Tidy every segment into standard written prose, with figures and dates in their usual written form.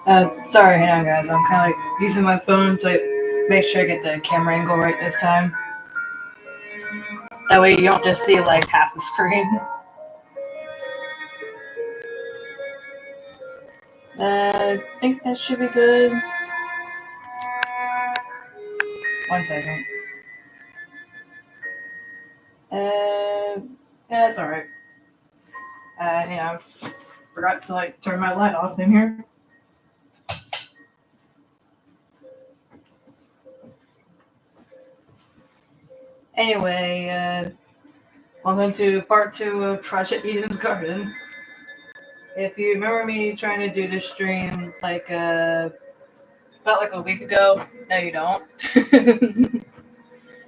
Sorry, hang on, guys. I'm kind of like using my phone to make sure I get the camera angle right this time. That way you don't just see like half the screen. I think that should be good. One second. Yeah, that's alright. I forgot to like turn my light off in here. Anyway, welcome to part 2 of Project Eden's Garden. If you remember me trying to do this stream like about like a week ago, no you don't.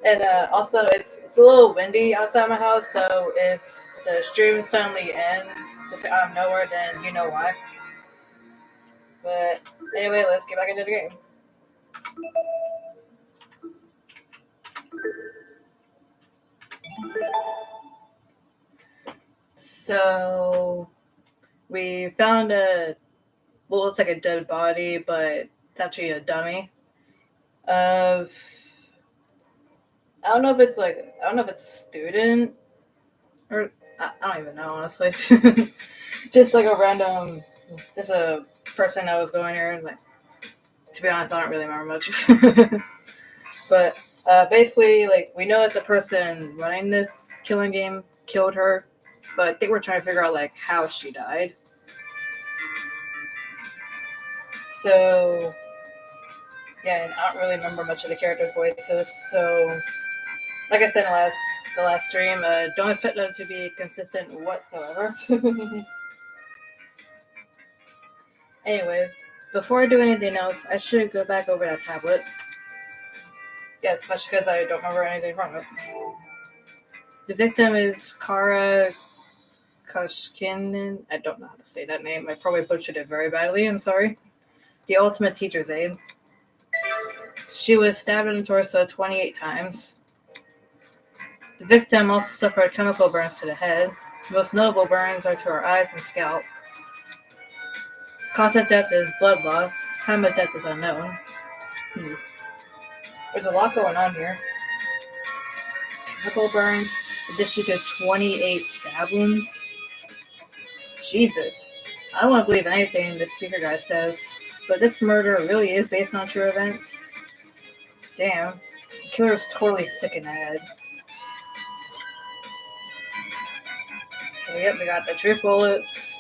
And also it's a little windy outside my house, so if the stream suddenly ends just out of nowhere, then you know why. But anyway, let's get back into the game. So we found looks like a dead body, but it's actually a dummy of, I don't know if it's a student or I don't even know, honestly. Just like a random, just a person that was going here. Like, to be honest, I don't really remember much. But basically, like, we know that the person running this killing game killed her, but I think we're trying to figure out like how she died. So yeah, and I don't really remember much of the characters' voices. So, like I said in the last stream, don't expect them to be consistent whatsoever. Anyway, before I do anything else, I should go back over that tablet. Yeah, especially because I don't remember anything from it. The victim is Kara Koshkinen. I don't know how to say that name. I probably butchered it very badly. I'm sorry. The ultimate teacher's aide. She was stabbed in the torso 28 times. The victim also suffered chemical burns to the head. The most notable burns are to her eyes and scalp. Cause of death is blood loss. Time of death is unknown. There's a lot going on here. Chemical burns, addition to 28 stab wounds. Jesus. I don't want to believe anything the speaker guy says, but this murder really is based on true events. Damn. The killer's totally sick in the head. Okay, yep, we got the truth bullets.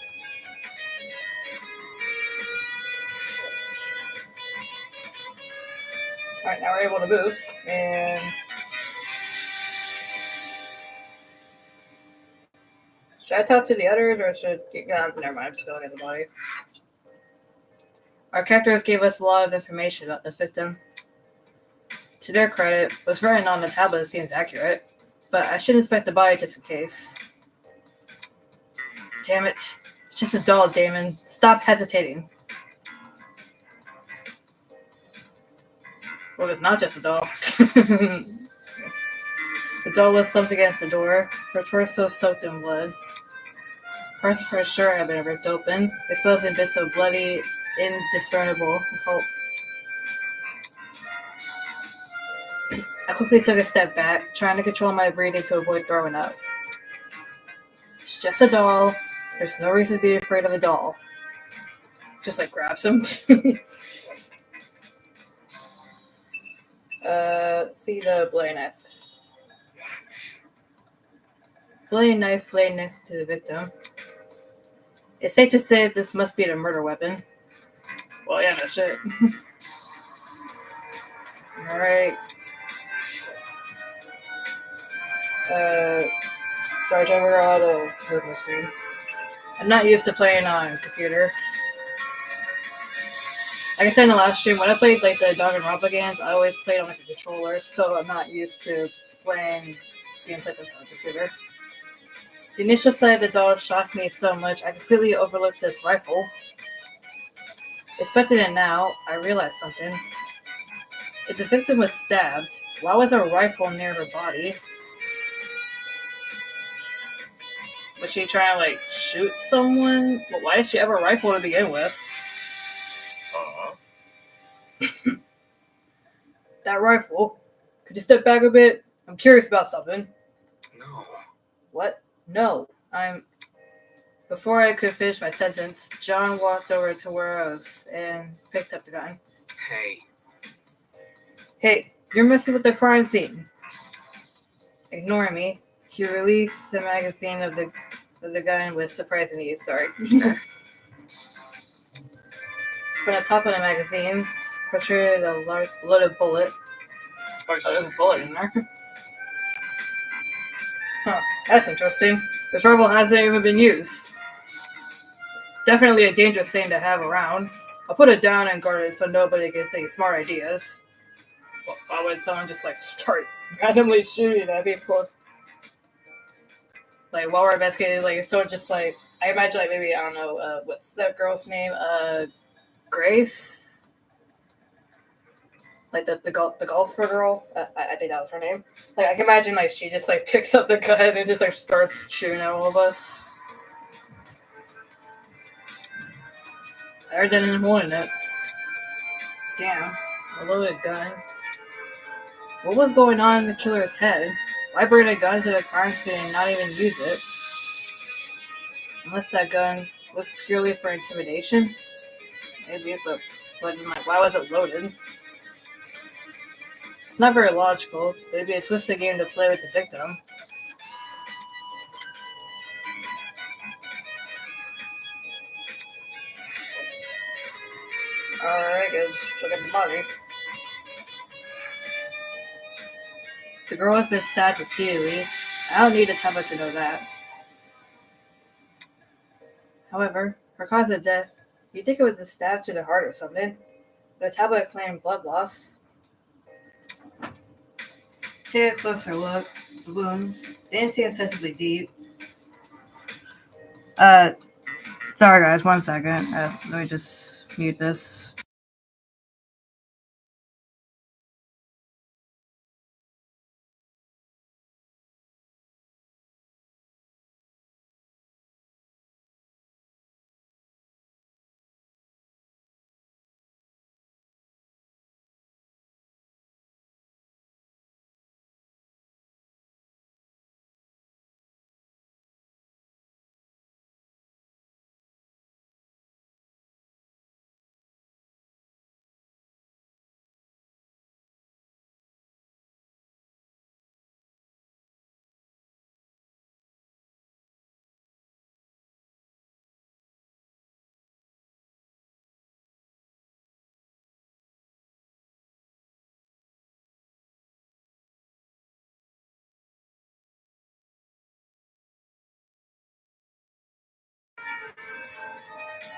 Alright, now we're able to move, and should I talk to the others, or should never mind, I'm just going to the body. Our captors gave us a lot of information about this victim. To their credit, what's written on the tablet seems accurate, but I should inspect the body just in case. Damn it. It's just a doll, Damon. Stop hesitating. Well, it's not just a doll. The doll was slumped against the door, her torso soaked in blood. Parts of her shirt had been ripped open, exposing bits of bloody, indiscernible pulp. I quickly took a step back, trying to control my breathing to avoid throwing up. It's just a doll. There's no reason to be afraid of a doll. Just like grabs him. See the bloody knife. Bloody knife lay next to the victim. It's safe to say this must be the murder weapon. Well, yeah, no shit. Alright. Sorry, I forgot how to move my screen. I'm not used to playing on computer. Like I said in the last stream, when I played like the Danganronpa games, I always played on like a controller, so I'm not used to playing games like this on a computer. The initial sight of the doll shocked me so much, I completely overlooked this rifle. Inspecting it now, I realized something. If the victim was stabbed, why was a rifle near her body? Was she trying to like shoot someone? Well, why did she have a rifle to begin with? Uh-huh. That rifle. Could you step back a bit? I'm curious about something. No. What? No. Before I could finish my sentence, John walked over to where I was and picked up the gun. Hey. Hey, you're messing with the crime scene. Ignoring me, he released the magazine of the gun with surprising ease. Sorry. From the top of the magazine, protruded a loaded bullet. Nice. There's a bullet in there. Huh, that's interesting. This rifle hasn't even been used. Definitely a dangerous thing to have around. I'll put it down and guard it so nobody gets any smart ideas. Well, why would someone just start randomly shooting at people? While we're investigating, someone just I imagine maybe, I don't know, what's that girl's name? Grace? The golfer girl? I think that was her name. I can imagine she just picks up the gun and just starts shooting at all of us. I didn't want it. Damn, a loaded gun. What was going on in the killer's head? Why bring a gun to the crime scene and not even use it? Unless that gun was purely for intimidation? Maybe, but why was it loaded? It's not very logical. Maybe a twisted game to play with the victim. Alright, just look at the body. The girl has been stabbed repeatedly. I don't need a tablet to know that. However, her cause of death, you'd think it was a stab to the heart or something. But the tablet claimed blood loss. Take a closer look. The wounds. They didn't seem excessively deep. Sorry guys, 1 second. Let me just mute this.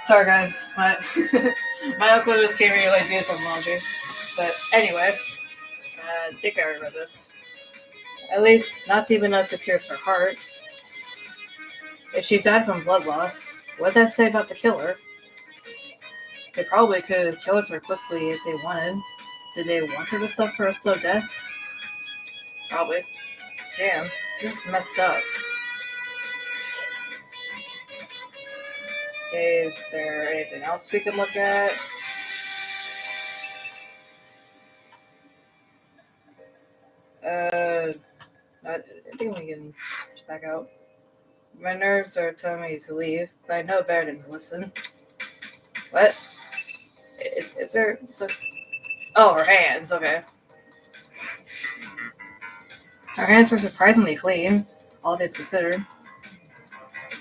Sorry guys, my uncle just came here to do some laundry. But anyway, I think I remember this. At least not deep enough to pierce her heart. If she died from blood loss, what does that say about the killer? They probably could have killed her quickly if they wanted. Did they want her to suffer a slow death? Probably. Damn, this is messed up. Okay, is there anything else we can look at? I think we can back out. My nerves are telling me to leave, but I know better than to listen. What? Is there... Oh, her hands, okay. Her hands were surprisingly clean, all things considered.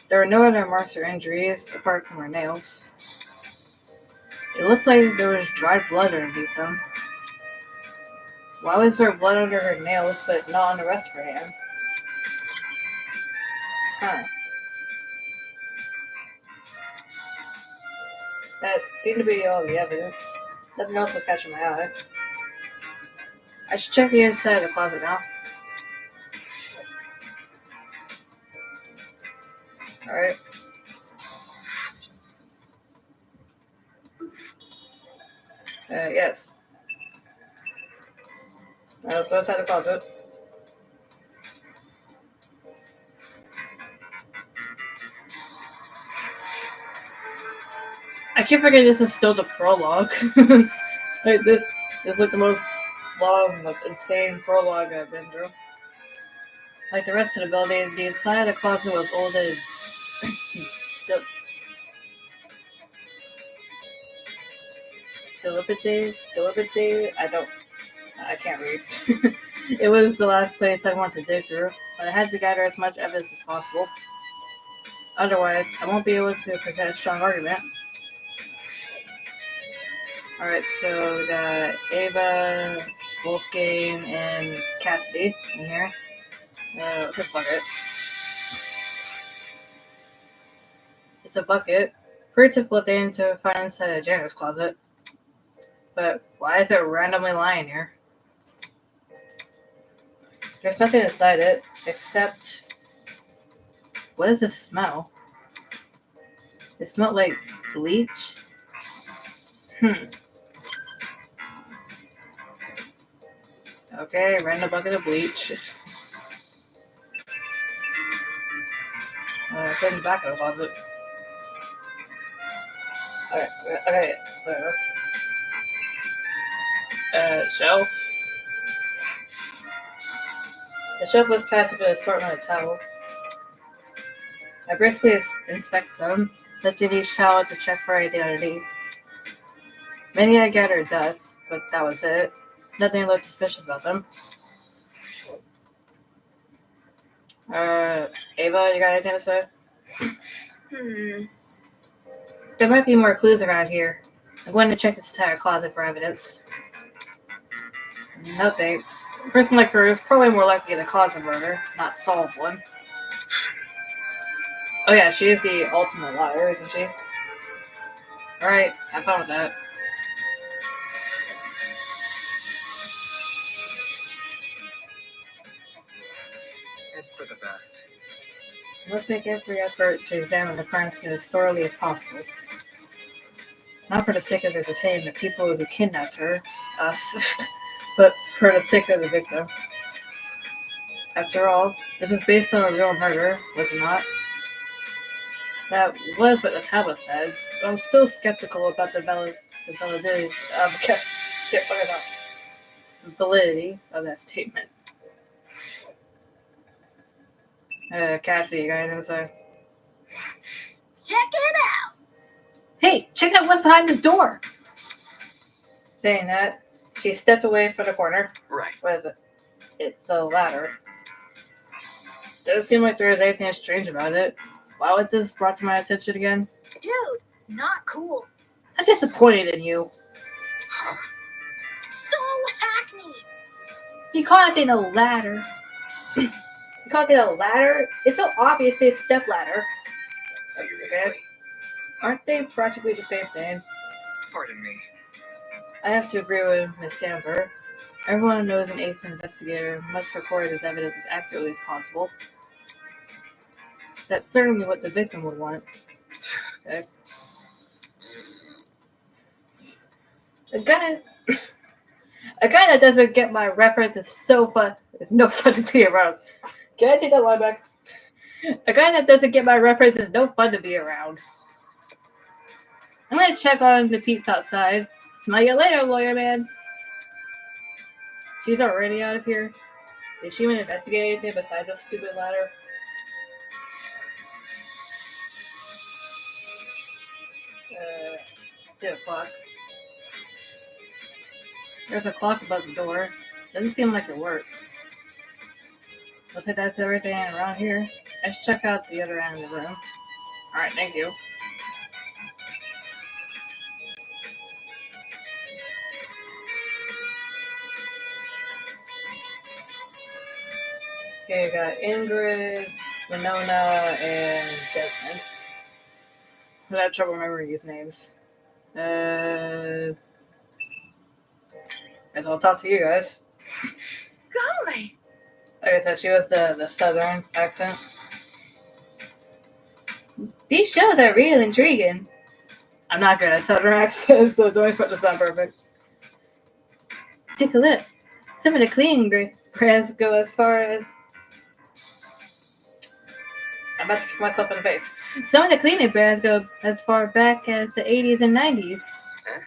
There were no other marks or injuries, apart from her nails. It looked like there was dried blood underneath them. Why was there blood under her nails, but not on the rest of her hand? Huh. That seemed to be all the evidence. Nothing else was catching my eye. I should check the inside of the closet now. Alright. Yes. Let's go inside the closet. I keep forgetting this is still the prologue. Like this is like the most long, most insane prologue I've been through. Like the rest of the building, the inside of the closet was old and deliberate. I can't read. It was the last place I wanted to dig through, but I had to gather as much evidence as possible. Otherwise, I won't be able to present a strong argument. Alright, so we got Ava, Wolfgang, and Cassidy in here. This bucket. It's a bucket. Pretty typical thing to find inside a janitor's closet. But why is it randomly lying here? There's nothing inside it, except... What does this smell? It smelled like bleach? Okay, random bucket of bleach. Put it back in the closet. Okay, whatever. Shelf. The shelf was packed with an assortment of towels. I briskly inspect them, lifting each towel to check for identity. Many I gathered dust, but that was it. Nothing looked suspicious about them. Ava, you got anything to say? There might be more clues around here. I'm going to check this entire closet for evidence. No thanks. A person like her is probably more likely to cause a murder, not solve one. Oh yeah, she is the ultimate liar, isn't she? Alright, have fun with that. It's for the best. Let's make every effort to examine the crime scene as thoroughly as possible. Not for the sake of entertaining the people who kidnapped her, us, but for the sake of the victim. After all, this is based on a real murder, was it not? That was what the tablet said, but I'm still skeptical about the validity of that statement. Cassie, you got anything to say? Check it out! Hey, check out what's behind this door! Saying that, she stepped away from the corner. Right. What is it? It's a ladder. Doesn't seem like there is anything strange about it. Why was this brought to my attention again? Dude, not cool. I'm disappointed in you. Huh? So hackneyed. You call that thing a ladder? You call it a ladder? It's so obviously a step ladder. Seriously? Okay. Aren't they practically the same thing? Pardon me. I have to agree with Miss Sandberg. Everyone knows an ace investigator must record his evidence as accurately as possible. That's certainly what the victim would want. Okay. A guy that doesn't get my reference is so fun. It's no fun to be around. Can I take that line back? A guy that doesn't get my reference is no fun to be around. I'm gonna check on the peeps outside. Smell you later, lawyer man. She's already out of here. Did she even investigate anything besides a stupid ladder? See the clock. There's a clock above the door. Doesn't seem like it works. Looks like that's everything around here. I should check out the other end of the room. Alright, thank you. Okay, we got Ingrid, Winona, and Desmond. I had trouble remembering these names. Guess I'll talk to you guys. Golly. Like I said, she was the southern accent. These shows are real intriguing. I'm not good at southern accents, so don't expect to sound perfect. Take a look. Some of the cleaning brands go as far as... I'm about to kick myself in the face. Some of the cleaning brands go as far back as the 80s and 90s. Huh?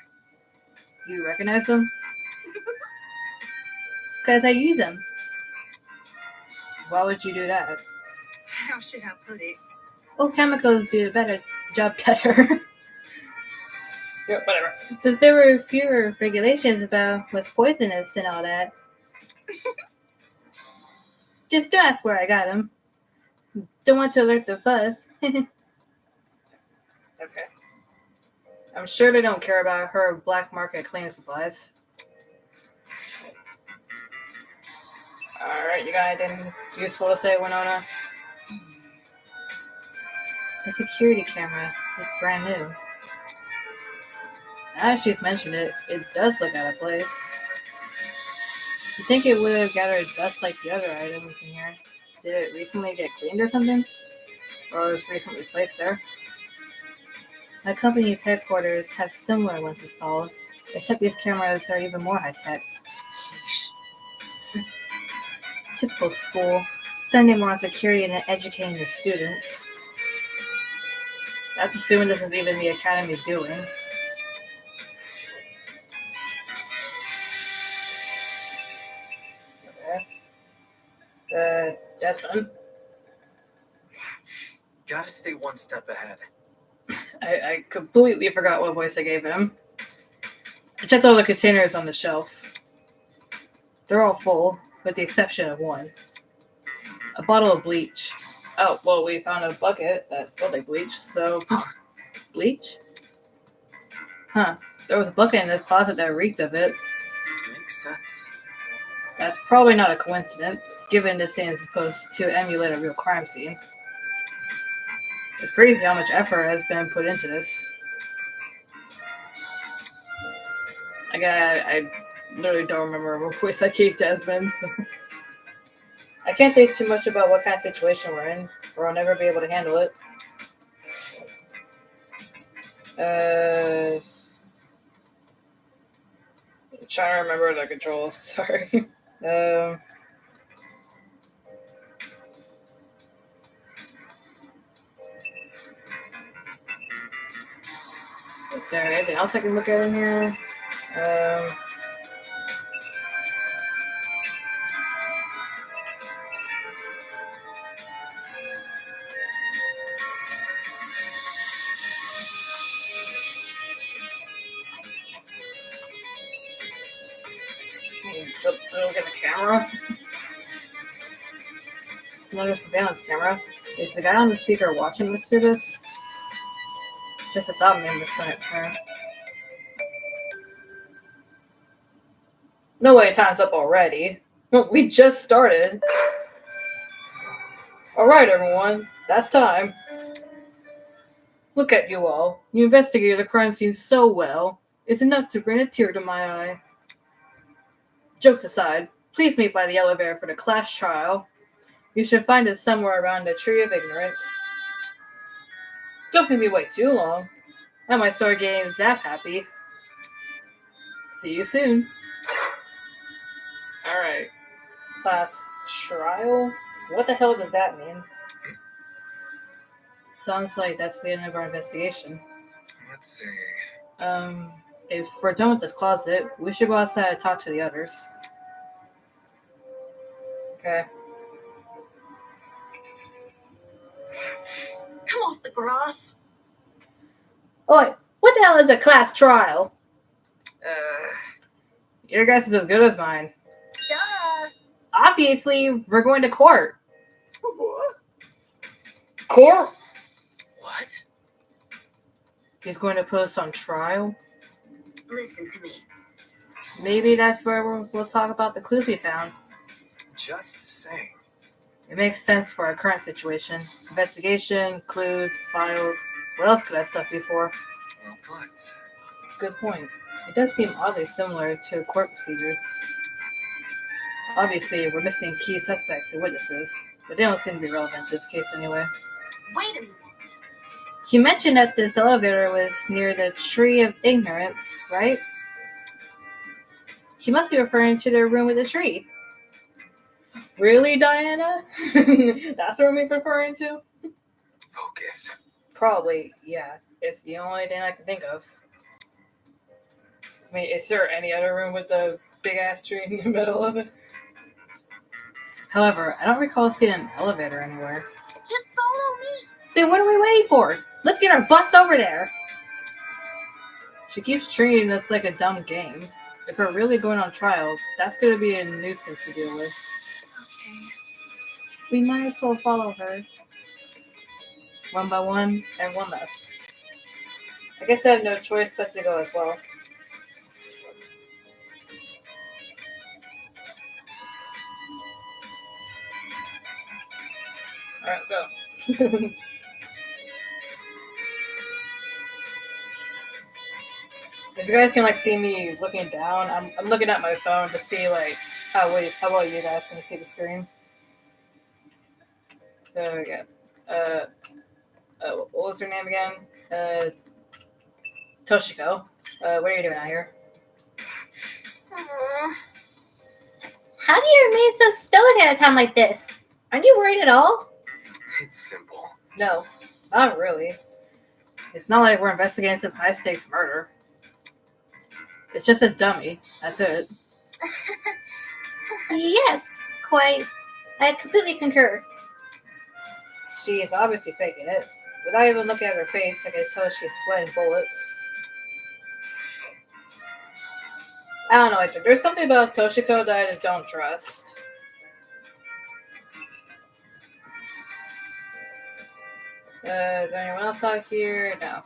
You recognize them? Because I use them. Why would you do that? How should I put it? Well, chemicals do a better job better. Yeah, whatever. Since there were fewer regulations about what's poisonous and all that. Just don't ask where I got them. Don't want to alert the fuss. Okay. I'm sure they don't care about her black market cleaning supplies. Alright, you got anything useful to say, Winona? The security camera is brand new. Now that she's mentioned it, it does look out of place. You think it would have gathered dust like the other items in here? Did it recently get cleaned or something? Or was recently placed there? My company's headquarters have similar ones installed, except these cameras are even more high-tech. Typical school, spending more on security than educating their students. That's assuming this is even the academy's doing. Okay. That's done. Gotta stay one step ahead. I completely forgot what voice I gave him. I checked all the containers on the shelf. They're all full, with the exception of one. A bottle of bleach. Oh, well, we found a bucket that smelled like bleach, so... Bleach? Huh. There was a bucket in this closet that reeked of it. Makes sense. That's probably not a coincidence, given this scene is supposed to emulate a real crime scene. It's crazy how much effort has been put into this. I literally don't remember what voice I gave Desmond, so... I can't think too much about what kind of situation we're in, or I'll never be able to handle it. I'm trying to remember the controls, sorry. Is there anything else I can look at in here? Look at the camera. It's another surveillance camera. Is the guy on the speaker watching us through this? Just a thought made my stomach turn. No way, time's up already. We just started. Alright, everyone. That's time. Look at you all. You investigated a crime scene so well. It's enough to bring a tear to my eye. Jokes aside, please meet by the elevator for the class trial. You should find it somewhere around the Tree of Ignorance. Don't make me wait too long. I might start getting zap happy. See you soon. Alright. Class trial? What the hell does that mean? Sounds like that's the end of our investigation. Let's see. If we're done with this closet, we should go outside and talk to the others. Okay. Come off the grass. Oi, what the hell is a class trial? Your guess is as good as mine. Duh. Obviously, we're going to court. What? Court? What? He's going to put us on trial? Listen to me. Maybe that's where we'll talk about the clues we found. Just saying. It makes sense for our current situation. Investigation, clues, files. What else could that stuff be for? Well put. Good point. It does seem oddly similar to court procedures. Obviously, we're missing key suspects and witnesses, but they don't seem to be relevant to this case anyway. Wait a minute. He mentioned that this elevator was near the Tree of Ignorance, right? He must be referring to the room with the tree. Really, Diana? That's the room he's referring to? focus. Probably, yeah. It's the only thing I can think of. I mean, is there any other room with a big ass tree in the middle of it? However, I don't recall seeing an elevator anywhere. Just follow me. Then what are we waiting for? Let's get our butts over there! She keeps treating this like a dumb game. If we're really going on trial, that's going to be a nuisance to deal with. Okay. We might as well follow her. One by one, and one left. I guess I have no choice but to go as well. Alright, go. If you guys can see me looking down, I'm looking at my phone to see how well you guys can see the screen. So yeah, what was her name again? Toshiko. What are you doing out here? How do you remain so stoic at a time like this? Aren't you worried at all? It's simple. No, not really. It's not like we're investigating some high stakes murder. It's just a dummy. That's it. Yes, quite. I completely concur. She is obviously faking it. Without even looking at her face, I can tell she's sweating bullets. I don't know, there's something about Toshiko that I just don't trust. Is there anyone else out here? No.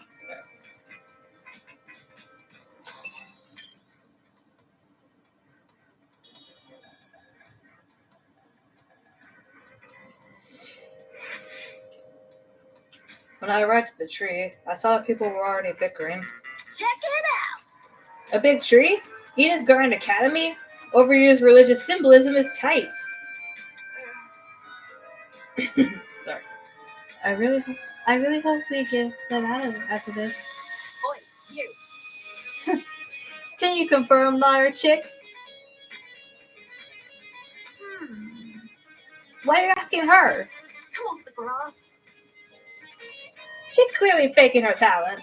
When I arrived at the tree, I saw that people were already bickering. Check it out. A big tree? Edith's Garden Academy? Overused religious symbolism is tight. Sorry. I really hope we get that out of after this. Oi, you. Can you confirm, liar chick? Why are you asking her? Come off the grass. She's clearly faking her talent.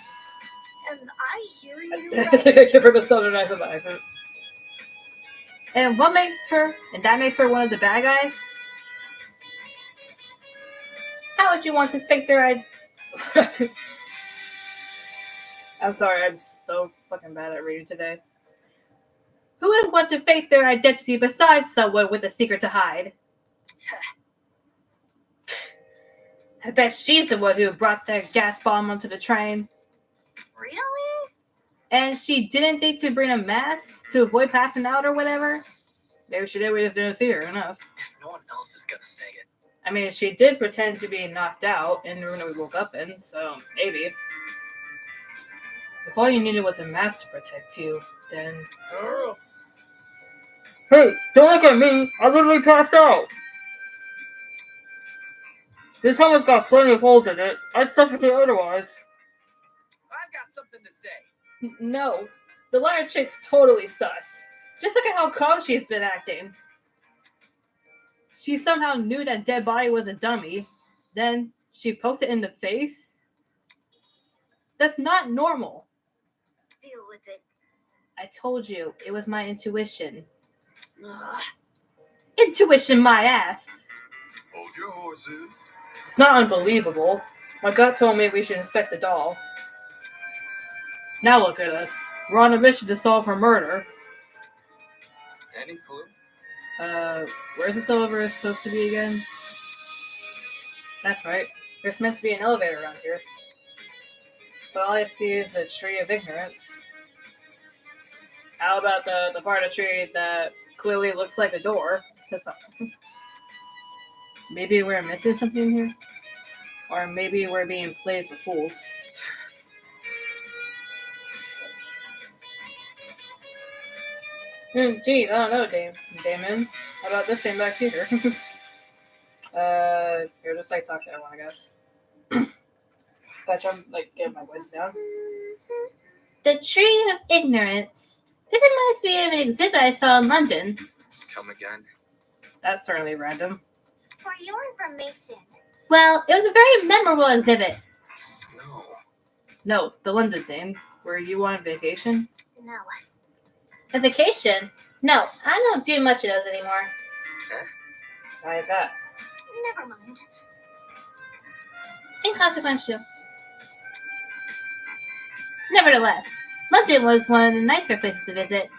And I hear you. I think I give her the southern accent. And what makes her? And that makes her one of the bad guys? How would you want to fake their I'm sorry, I'm so fucking bad at reading today. Who would want to fake their identity besides someone with a secret to hide? I bet she's the one who brought that gas bomb onto the train. Really? And she didn't think to bring a mask to avoid passing out or whatever? Maybe she did, we just didn't see her, who knows? If no one else is gonna say it. I mean, she did pretend to be knocked out in the room that we woke up in, so maybe. If all you needed was a mask to protect you, then... Hey, don't look at me! I literally passed out! This helmet's got plenty of holes in it. I'd suffocate otherwise. I've got something to say. No, the liar chick's totally sus. Just look at how calm she's been acting. She somehow knew that dead body was a dummy. Then she poked it in the face. That's not normal. Deal with it. I told you, it was my intuition. Ugh. Intuition, my ass. Hold your horses. It's not unbelievable. My gut told me we should inspect the doll. Now look at us. We're on a mission to solve her murder. Any clue? Where's this elevator supposed to be again? That's right. There's meant to be an elevator around here. But all I see is a tree of ignorance. How about the part of the tree that clearly looks like a door? Maybe we're missing something here? Or maybe we're being played for fools. Geez, I don't know, Damon. How about this thing back here? Here, just talk to everyone, I guess. But I'm getting my voice down. The Tree of Ignorance. This reminds me of an exhibit I saw in London. Come again. That's certainly random. For your information, Well, it was a very memorable exhibit. No. No, the London thing, where you went on vacation. No. A vacation? No, I don't do much of those anymore. Why is that? Never mind. Inconsequential. Nevertheless, London was one of the nicer places to visit.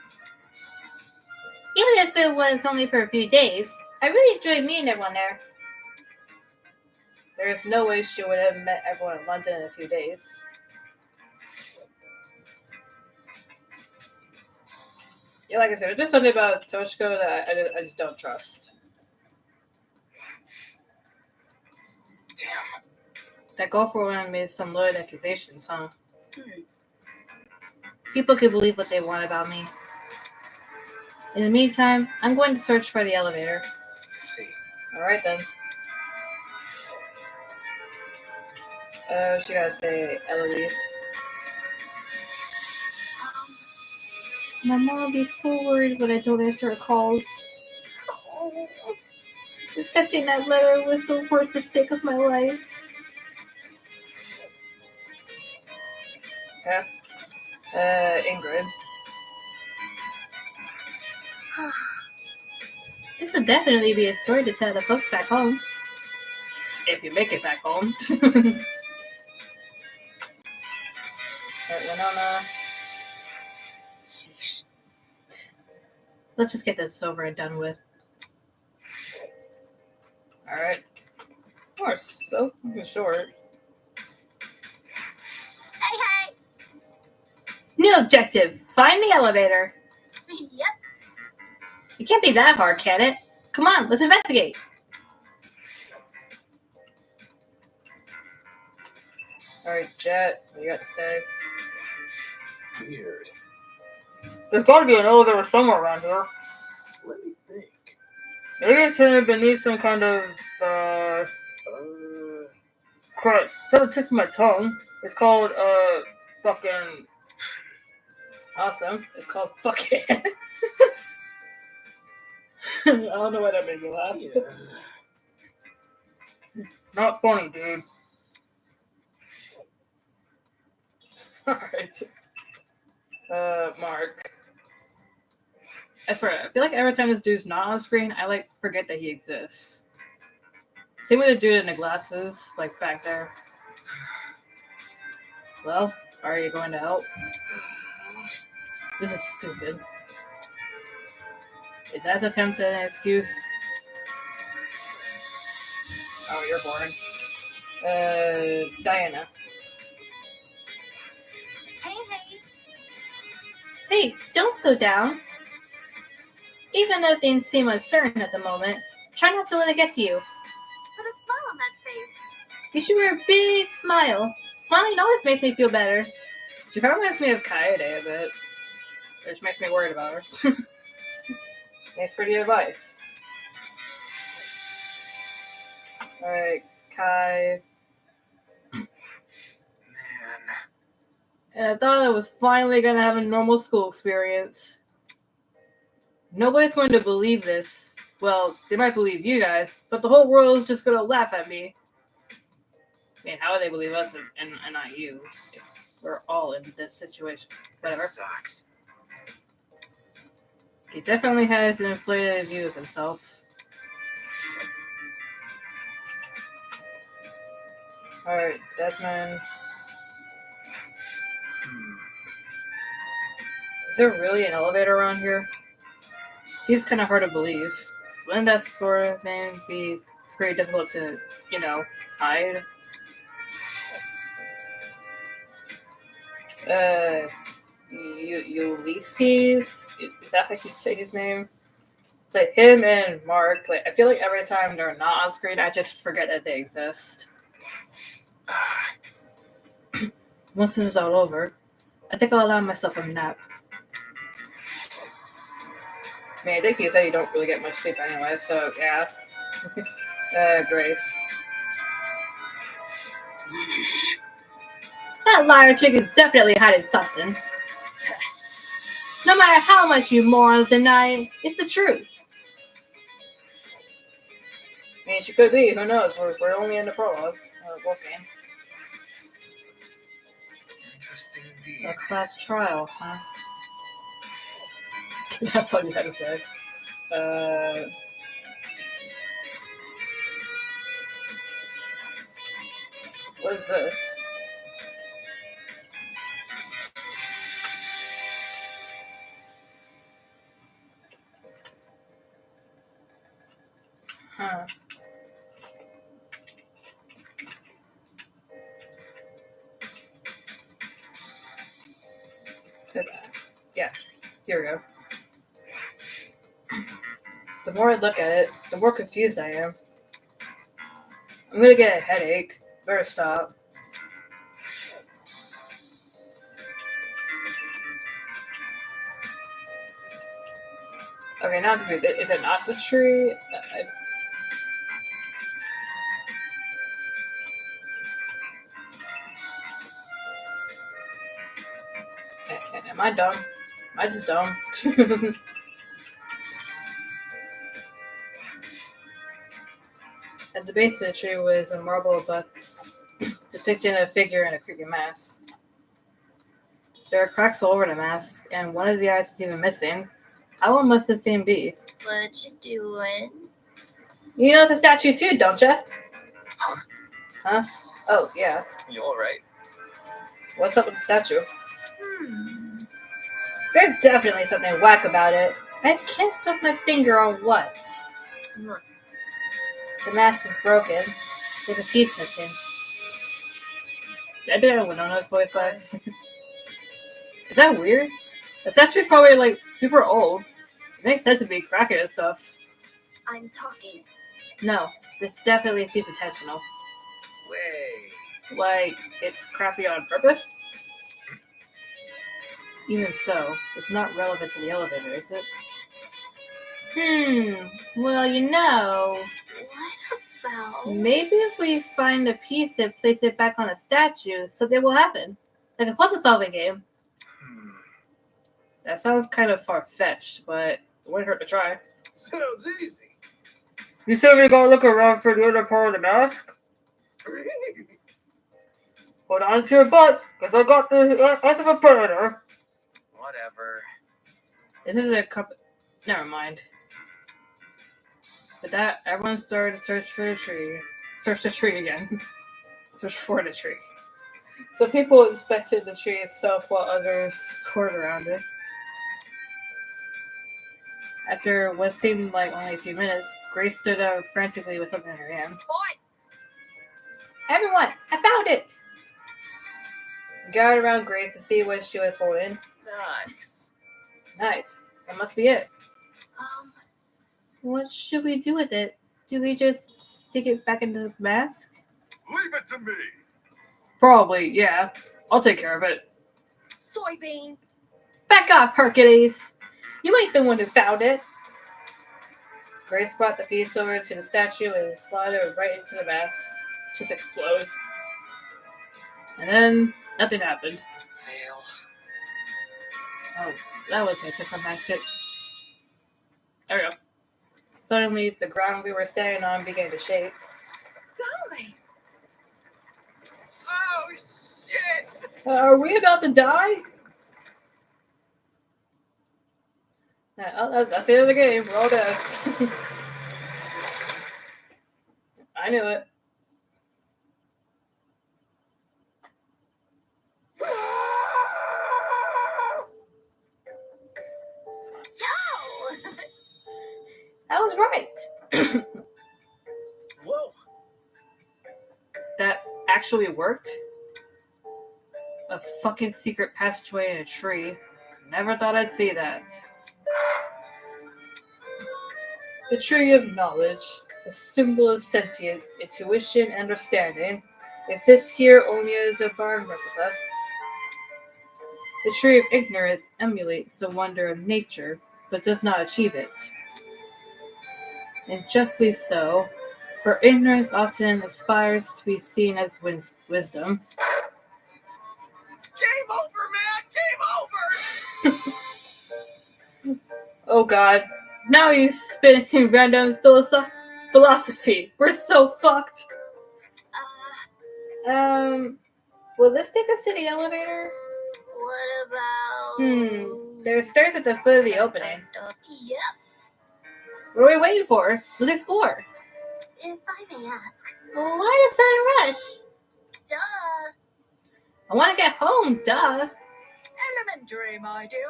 Even if it was only for a few days, I really enjoyed meeting everyone there. There's no way she would have met everyone in London in a few days. Yeah, like I said, there's just something about Toshiko that I just don't trust. Damn. That girlfriend made some loaded accusations, huh? People can believe what they want about me. In the meantime, I'm going to search for the elevator. I see. Alright then. What you gotta say, Eloise? My mom will be so worried when I don't answer her calls. Accepting that letter was the worst mistake of my life. Yeah. Ingrid. This would definitely be a story to tell the folks back home. If you make it back home. Alright, Winona. Sheesh. Let's just get this over and done with. Alright. We're so short. Hey! New objective. Find the elevator. Yep. It can't be that hard, can it? Come on, let's investigate. Alright, Jet, what you got to say? Weird. There's gotta be an elevator somewhere around here. Let me think. Maybe it's hidden beneath some kind of, crap. It's on the tip of my tongue. It's called, fucking... Awesome. It's called fucking... I don't know why that made me laugh. Yeah. Not funny, dude. Alright. Mark. I swear, I feel like every time this dude's not on screen, I, forget that he exists. Same with the dude in the glasses, back there. Well, are you going to help? This is stupid. Is that attempt at an excuse? Oh, you're boring. Diana. Hey, don't slow down. Even though things seem uncertain at the moment, try not to let it get to you. Put a smile on that face. You should wear a big smile. Smiling always makes me feel better. She kind of reminds me of Kaede a bit, which makes me worried about her. Thanks for the advice. Alright, Kai. Man. And I thought I was finally gonna have a normal school experience. Nobody's going to believe this. Well, they might believe you guys, but the whole world is just gonna laugh at me. I mean, how would they believe us and not you? If we're all in this situation. Whatever. This sucks. He definitely has an inflated view of himself. Alright, Desmond. Is there really an elevator around here? Seems kind of hard to believe. Wouldn't that sort of thing be pretty difficult to, hide? Ulysses? Is that how you say his name? It's like him and Mark. I feel like every time they're not on screen, I just forget that they exist. Once this is all over, I think I'll allow myself a nap. I mean, I think you said you don't really get much sleep anyway, so yeah. Grace. That liar chick is definitely hiding something. No matter how much you morons deny it, it's the truth. I mean, she could be. Who knows? We're only in the prologue. Wolfgang. Interesting indeed. A class trial, huh? That's all you had to say. What is this? Huh. Yeah, here we go. The more I look at it, the more confused I am. I'm gonna get a headache. Better stop. Okay, now I'm confused. Is it not the tree? Am I dumb? Am I just dumb? At the base of the tree was a marble bust depicting a figure in a creepy mask. There are cracks all over the mask, and one of the eyes was even missing. How old must this thing be? What you doing? You know it's a statue too, don't ya? Huh? Oh, yeah. You alright? What's up with the statue? There's definitely something whack about it. I can't put my finger on what. Look. The mask is broken. There's a piece missing. Did I do Winona's voice, guys? Is that weird? The statue's probably like super old. It makes sense to be cracking and stuff. I'm talking. No, this definitely seems intentional. Way. Like, it's crappy on purpose? Even so, it's not relevant to the elevator, is it? Well, you know, What about? maybe if we find a piece and place it back on a statue, something will happen. Like a puzzle-solving game. That sounds kind of far-fetched, but it wouldn't hurt to try. Sounds easy. You said we gotta look around for the other part of the mask? Hold on to your butts, because I got the eyes of a predator. Whatever. This is a cup. Never mind. With that, everyone started to search for the tree. Search the tree again. Search for the tree. Some people inspected the tree itself while others cored around it. After what seemed like only a few minutes, Grace stood up frantically with something in her hand. Boy! Everyone, I found it! Gathered around Grace to see what she was holding. Nice. Nice. That must be it. What should we do with it? Do we just stick it back into the mask? Leave it to me. Probably, yeah. I'll take care of it. Soybean! Back off, Hercules! You ain't the one who found it! Grace brought the piece over to the statue and slid it right into the mask. Just explodes. And then, nothing happened. Fail. Oh, that was anticlimactic. There we go. Suddenly, the ground we were standing on began to shake. Golly! Oh, shit! Are we about to die? That's the end of the game. We're all dead. I knew it. No! I was right. Whoa. That actually worked? A fucking secret passageway in a tree. Never thought I'd see that. The tree of knowledge, a symbol of sentience, intuition, and understanding, exists here only as a barn replica. The tree of ignorance emulates the wonder of nature, but does not achieve it. And justly so, for ignorance often aspires to be seen as wisdom. Game over, man! Game over! Oh god, now he's spinning random Philosophy. We're so fucked. Will this take us to the elevator? What about... There's stairs at the foot of the opening. Yep, What are we waiting for? Let's explore. if I may ask. Well, why the sudden rush? Duh. I want to get home, duh. Elementary, my dear.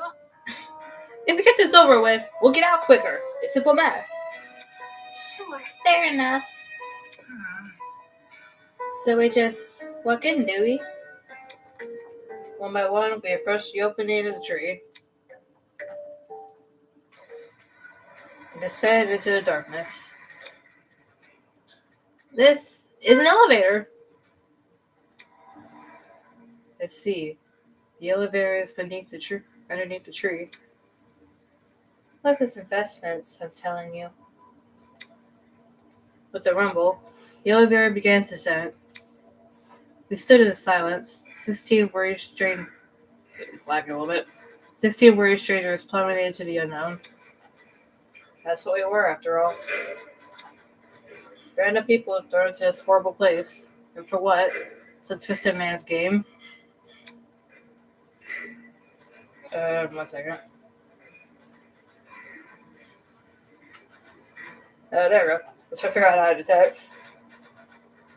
If we get this over with, we'll get out quicker. It's simple math. Sure. Fair enough. So we just walk in, do we? One by one, we approach the opening of the tree. And descend into the darkness. This is an elevator. Let's see. The elevator is underneath the tree. Look, it's investments, I'm telling you. With the rumble, the elevator began to descend. We stood in silence. 16 worried strangers. It's lagging a little bit. 16 worried strangers plummeting into the unknown. That's what we were, after all. Random people thrown into this horrible place. And for what? Some twisted man's game. 1 second. There we go. Let's try to figure out how to detect.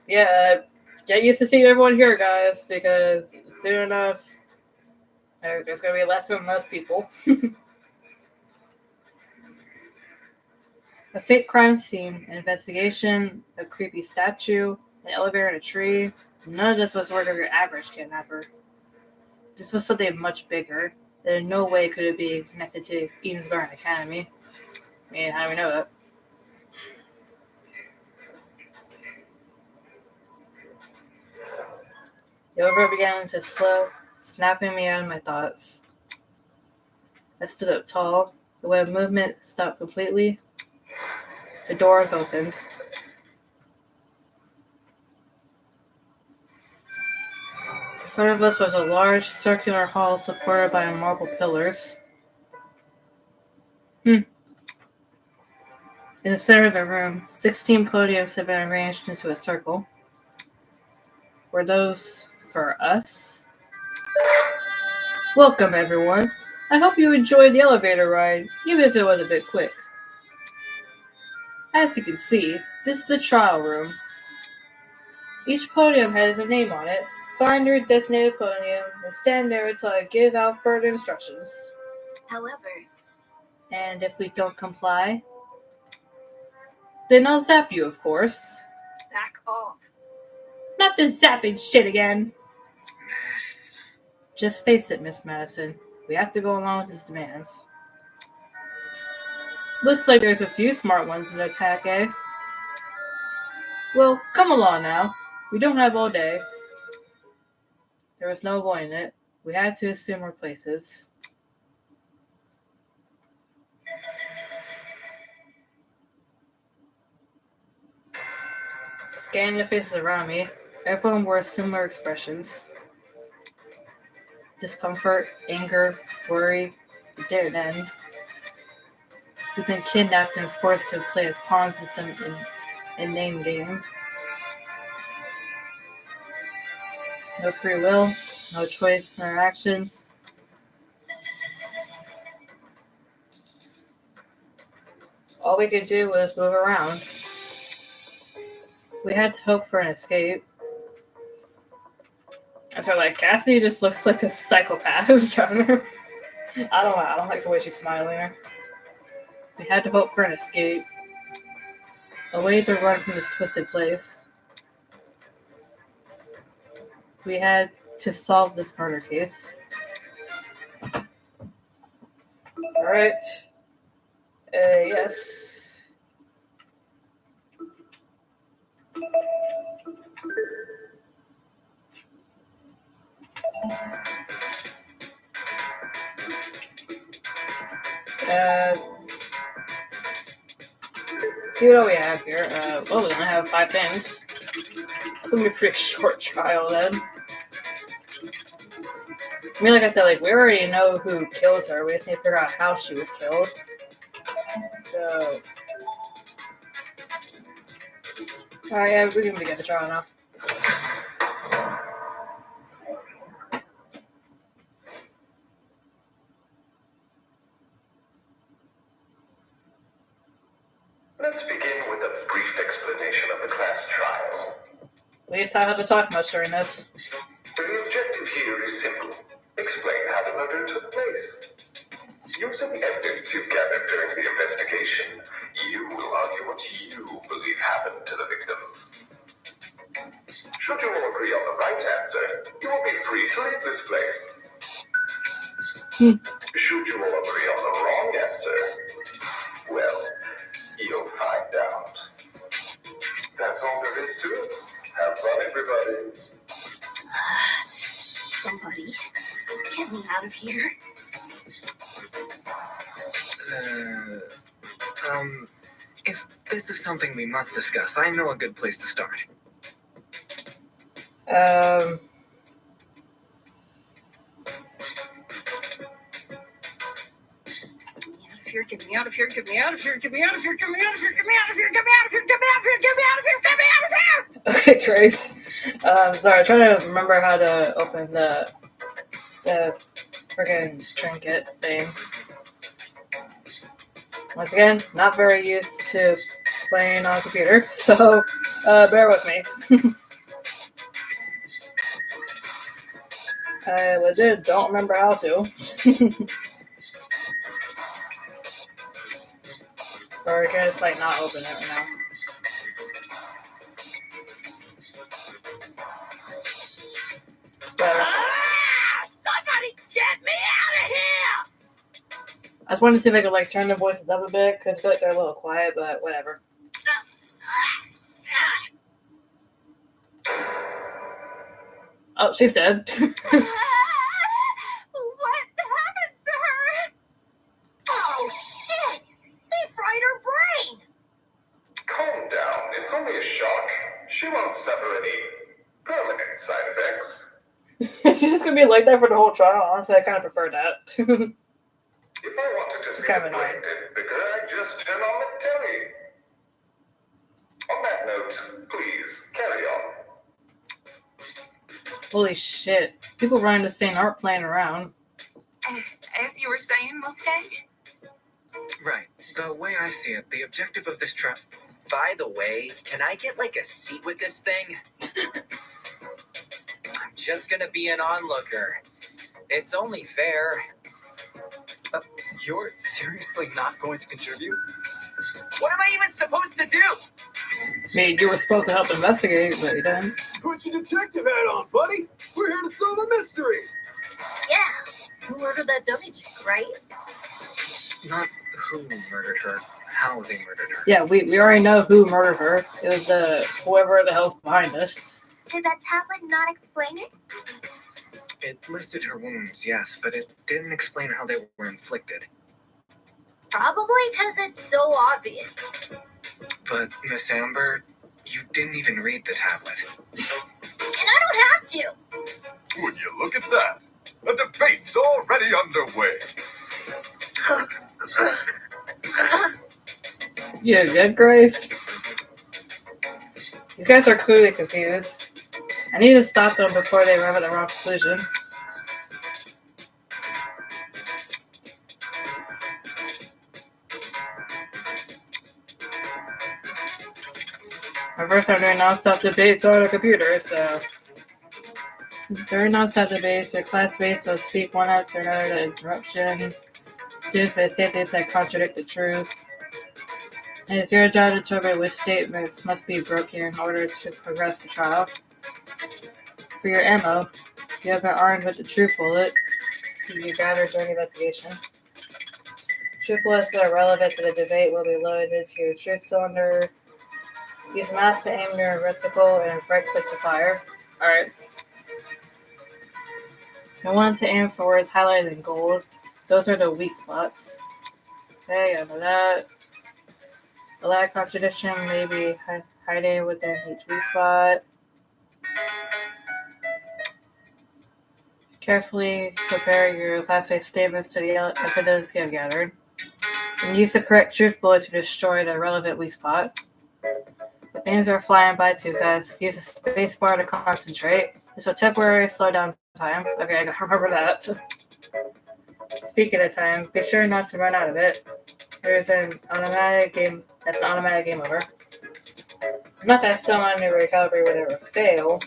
Yeah, get used to seeing everyone here, guys, because soon enough, there's going to be less and less people. A fake crime scene, an investigation, a creepy statue, an elevator in a tree. None of this was the work of your average kidnapper. This was something much bigger. And in no way could it be connected to Eden's Garden Academy. I mean, how do we know that? The overflow began to slow, snapping me out of my thoughts. I stood up tall. The web movement stopped completely. The doors opened. In front of us was a large circular hall supported by marble pillars. In the center of the room, 16 podiums had been arranged into a circle. Were those for us? Welcome, everyone. I hope you enjoyed the elevator ride, even if it was a bit quick. As you can see, this is the trial room. Each podium has a name on it. Find your designated podium and stand there until I give out further instructions. However, And if we don't comply, then I'll zap you, of course. back off. Not this zapping shit again. Just face it, Miss Madison. We have to go along with his demands. Looks like there's a few smart ones in the pack, eh? Well, come along now. We don't have all day. There was no avoiding it. We had to assume our places. Scanning the faces around me, everyone wore similar expressions. Discomfort, anger, worry. It didn't end. We've been kidnapped and forced to play as pawns in some inane game. No free will, no choice in our actions. All we could do was move around. We had to hope for an escape. And so, Cassidy just looks like a psychopath. I don't like the way she's smiling her. We had to hope for an escape. A way to run from this twisted place. We had to solve this murder case. Alright. Yes. See what we have here. We only have 5 things. It's gonna be a pretty short trial then. I mean, like I said, we already know who killed her. We just need to figure out how she was killed. So, Alright, yeah, we're gonna get the trial now. Let's begin with a brief explanation of the class trial. At least I had to talk much during this. The objective here is simple. Explain how the murder took place. Using evidence you've gathered during the investigation, you will argue what you believe happened to the victim. Should you all agree on the right answer, you will be free to leave this place. Should you all agree on the wrong answer, well, you'll find out. That's all there is to it. Have fun, everybody. Somebody, get me out of here. If this is something we must discuss, I know a good place to start. Get me out of here, get me out of here, get me out of here, get me out of here, get me out of here, get me out of here, get me out of here, get me out of here, get me out of here, get me out of here! Okay, Grace. Sorry, I'm trying to remember how to open the friggin' trinket thing. Once again, not very used to playing on a computer, so bear with me. I legit don't remember how to. Or can I just like not open it right now? But Somebody get me out of here! I just wanted to see if I could like turn the voices up a bit because I feel like they're a little quiet, but whatever. Oh, she's dead. What happened to her? Oh shit! They fried her brain! Calm down. It's only a shock. She won't suffer any permanent side effects. She's just gonna be like that for the whole trial. Honestly, I kind of prefer that. If I wanted to see kind the of brain annoying. get bigger, I'd just turn on the telly. On that note, please, carry on. Holy shit. People running this thing aren't playing around. As you were saying, Wolfgang? Right. The way I see it, the objective of this trial... By the way, can I get like a seat with this thing? I'm just gonna be an onlooker. It's only fair. You're seriously not going to contribute? What am I even supposed to do? I mean, you were supposed to help investigate, but you didn't. Put your detective hat on, buddy. We're here to solve a mystery. Yeah. Who murdered that dummy chick, right? Not who murdered her, how they murdered her. Yeah, we already know who murdered her. It was the whoever the hell's behind us. Did that tablet not explain it? It listed her wounds, yes, but it didn't explain how they were inflicted. Probably because it's so obvious. But, Miss Amber, you didn't even read the tablet. And I don't have to. Would you look at that? The debate's already underway. You good, Grace? These guys are clearly confused. I need to stop them before they arrive at the wrong conclusion. My first time doing non-stop debates on a computer, so... During non-stop debates, your classmates will speak one after another to interruption. Students may say things that contradict the truth. It is your job to determine which statements must be broken in order to progress the trial. For your ammo, you have been armed with the truth bullet you gathered during the investigation. Truth bullets that are relevant to the debate will be loaded into your truth cylinder. Use mouse to aim your reticle and right click to fire. Alright. You want to aim for where it's highlighted in gold. Those are the weak spots. Okay, I know that. The lag contradiction may be hiding within each weak spot. Carefully prepare your classic statements to the evidence you have gathered. And use the correct truth bullet to destroy the relevant weak spot. But things are flying by too fast. Use the space bar to concentrate. There's a temporary slowdown time. Okay, I gotta remember that. Speaking of time, be sure not to run out of it. There's an automatic game. That's an automatic game over. Not that I still want to recalibrate whatever fail.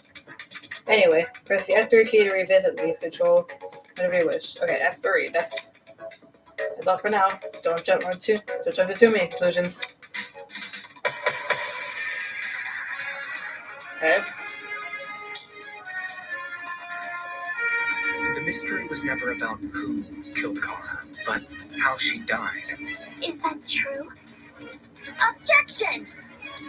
Anyway, press the F3 key to revisit these control whenever you wish. Okay, F3. That's all for now. Don't jump to too many conclusions. Okay. The mystery was never about who killed Kara, but how she died. Is that true? Objection!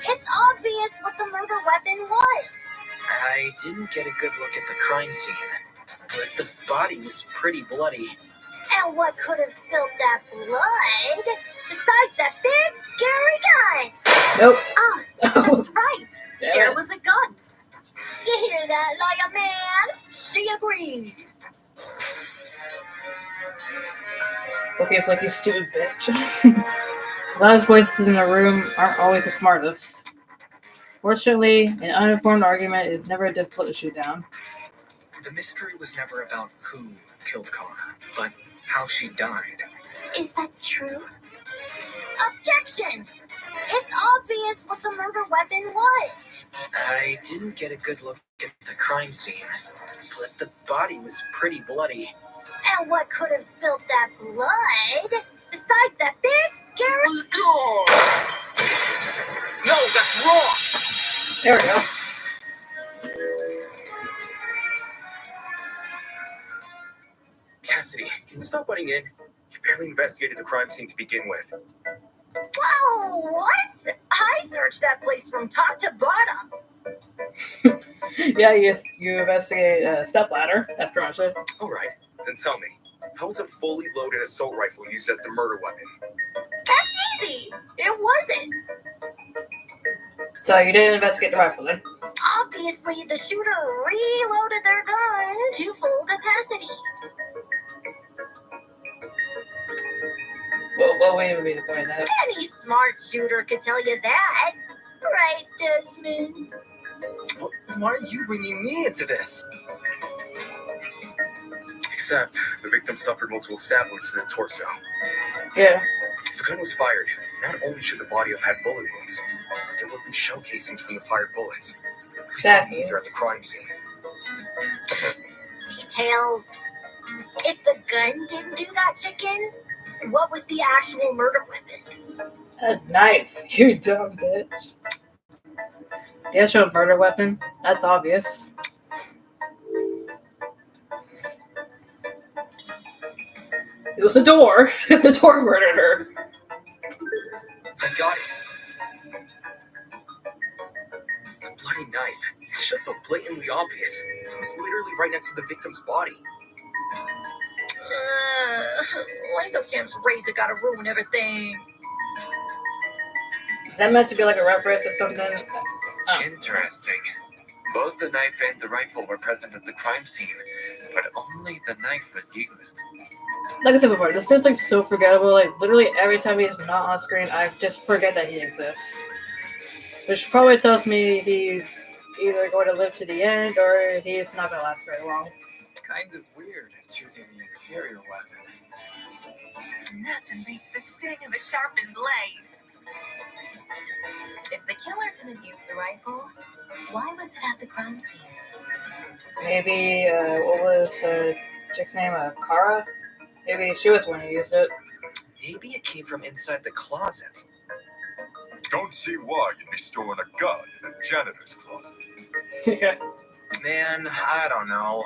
It's obvious what the murder weapon was. I didn't get a good look at the crime scene, but the body was pretty bloody. And what could have spilled that blood besides that big scary gun? Nope. Ah, that's right. Damn There it. was a gun. You hear that, lawyer man? She agrees. Okay, it's like you stupid bitch. The loudest voices in the room aren't always the smartest. Fortunately, an uninformed argument is never difficult to shoot down. The mystery was never about who killed Kara, but how she died. Is that true? Objection! It's obvious what the murder weapon was. I didn't get a good look at the crime scene, but the body was pretty bloody. And what could have spilled that blood besides that big scary... No, that's wrong! There we go. Cassidy, can you stop butting in? You barely investigated the crime scene to begin with. Whoa, what? I searched that place from top to bottom. Yeah, you investigate a stepladder. That's pretty much it. All right, then tell me, how was a fully loaded assault rifle used as the murder weapon? That's easy. It wasn't. So you didn't investigate the rifle then? Obviously, the shooter reloaded their gun to full capacity. What way would be the point of that? Any smart shooter could tell you that. Right, Desmond? Why are you bringing me into this? Except, the victim suffered multiple stab wounds to the torso. Yeah. If the gun was fired, not only should the body have had bullet wounds, but there would be shell casings from the fired bullets. We saw Exactly. neither at the crime scene. Details. If the gun didn't do that, chicken, what was the actual murder weapon? A knife, you dumb bitch. The actual murder weapon? That's obvious. It was the door. The door murdered her. I got it. The bloody knife. It's just so blatantly obvious. It was literally right next to the victim's body. Lysocam's razor gotta ruin everything. Is that meant to be like a reference to something? Oh. Interesting. Both the knife and the rifle were present at the crime scene, but only the knife was used. Like I said before, this dude's like so forgettable. Like literally every time he's not on screen, I just forget that he exists. Which probably tells me he's either going to live to the end or he's not going to last very long. Kind of weird choosing the inferior weapon. Nothing beats the sting of a sharpened blade. If the killer didn't use the rifle, why was it at the crime scene? Maybe, what was the chick's name? Kara? Maybe she was the one who used it. Maybe it came from inside the closet. Don't see why you'd be storing a gun in a janitor's closet. Yeah. Man, I don't know.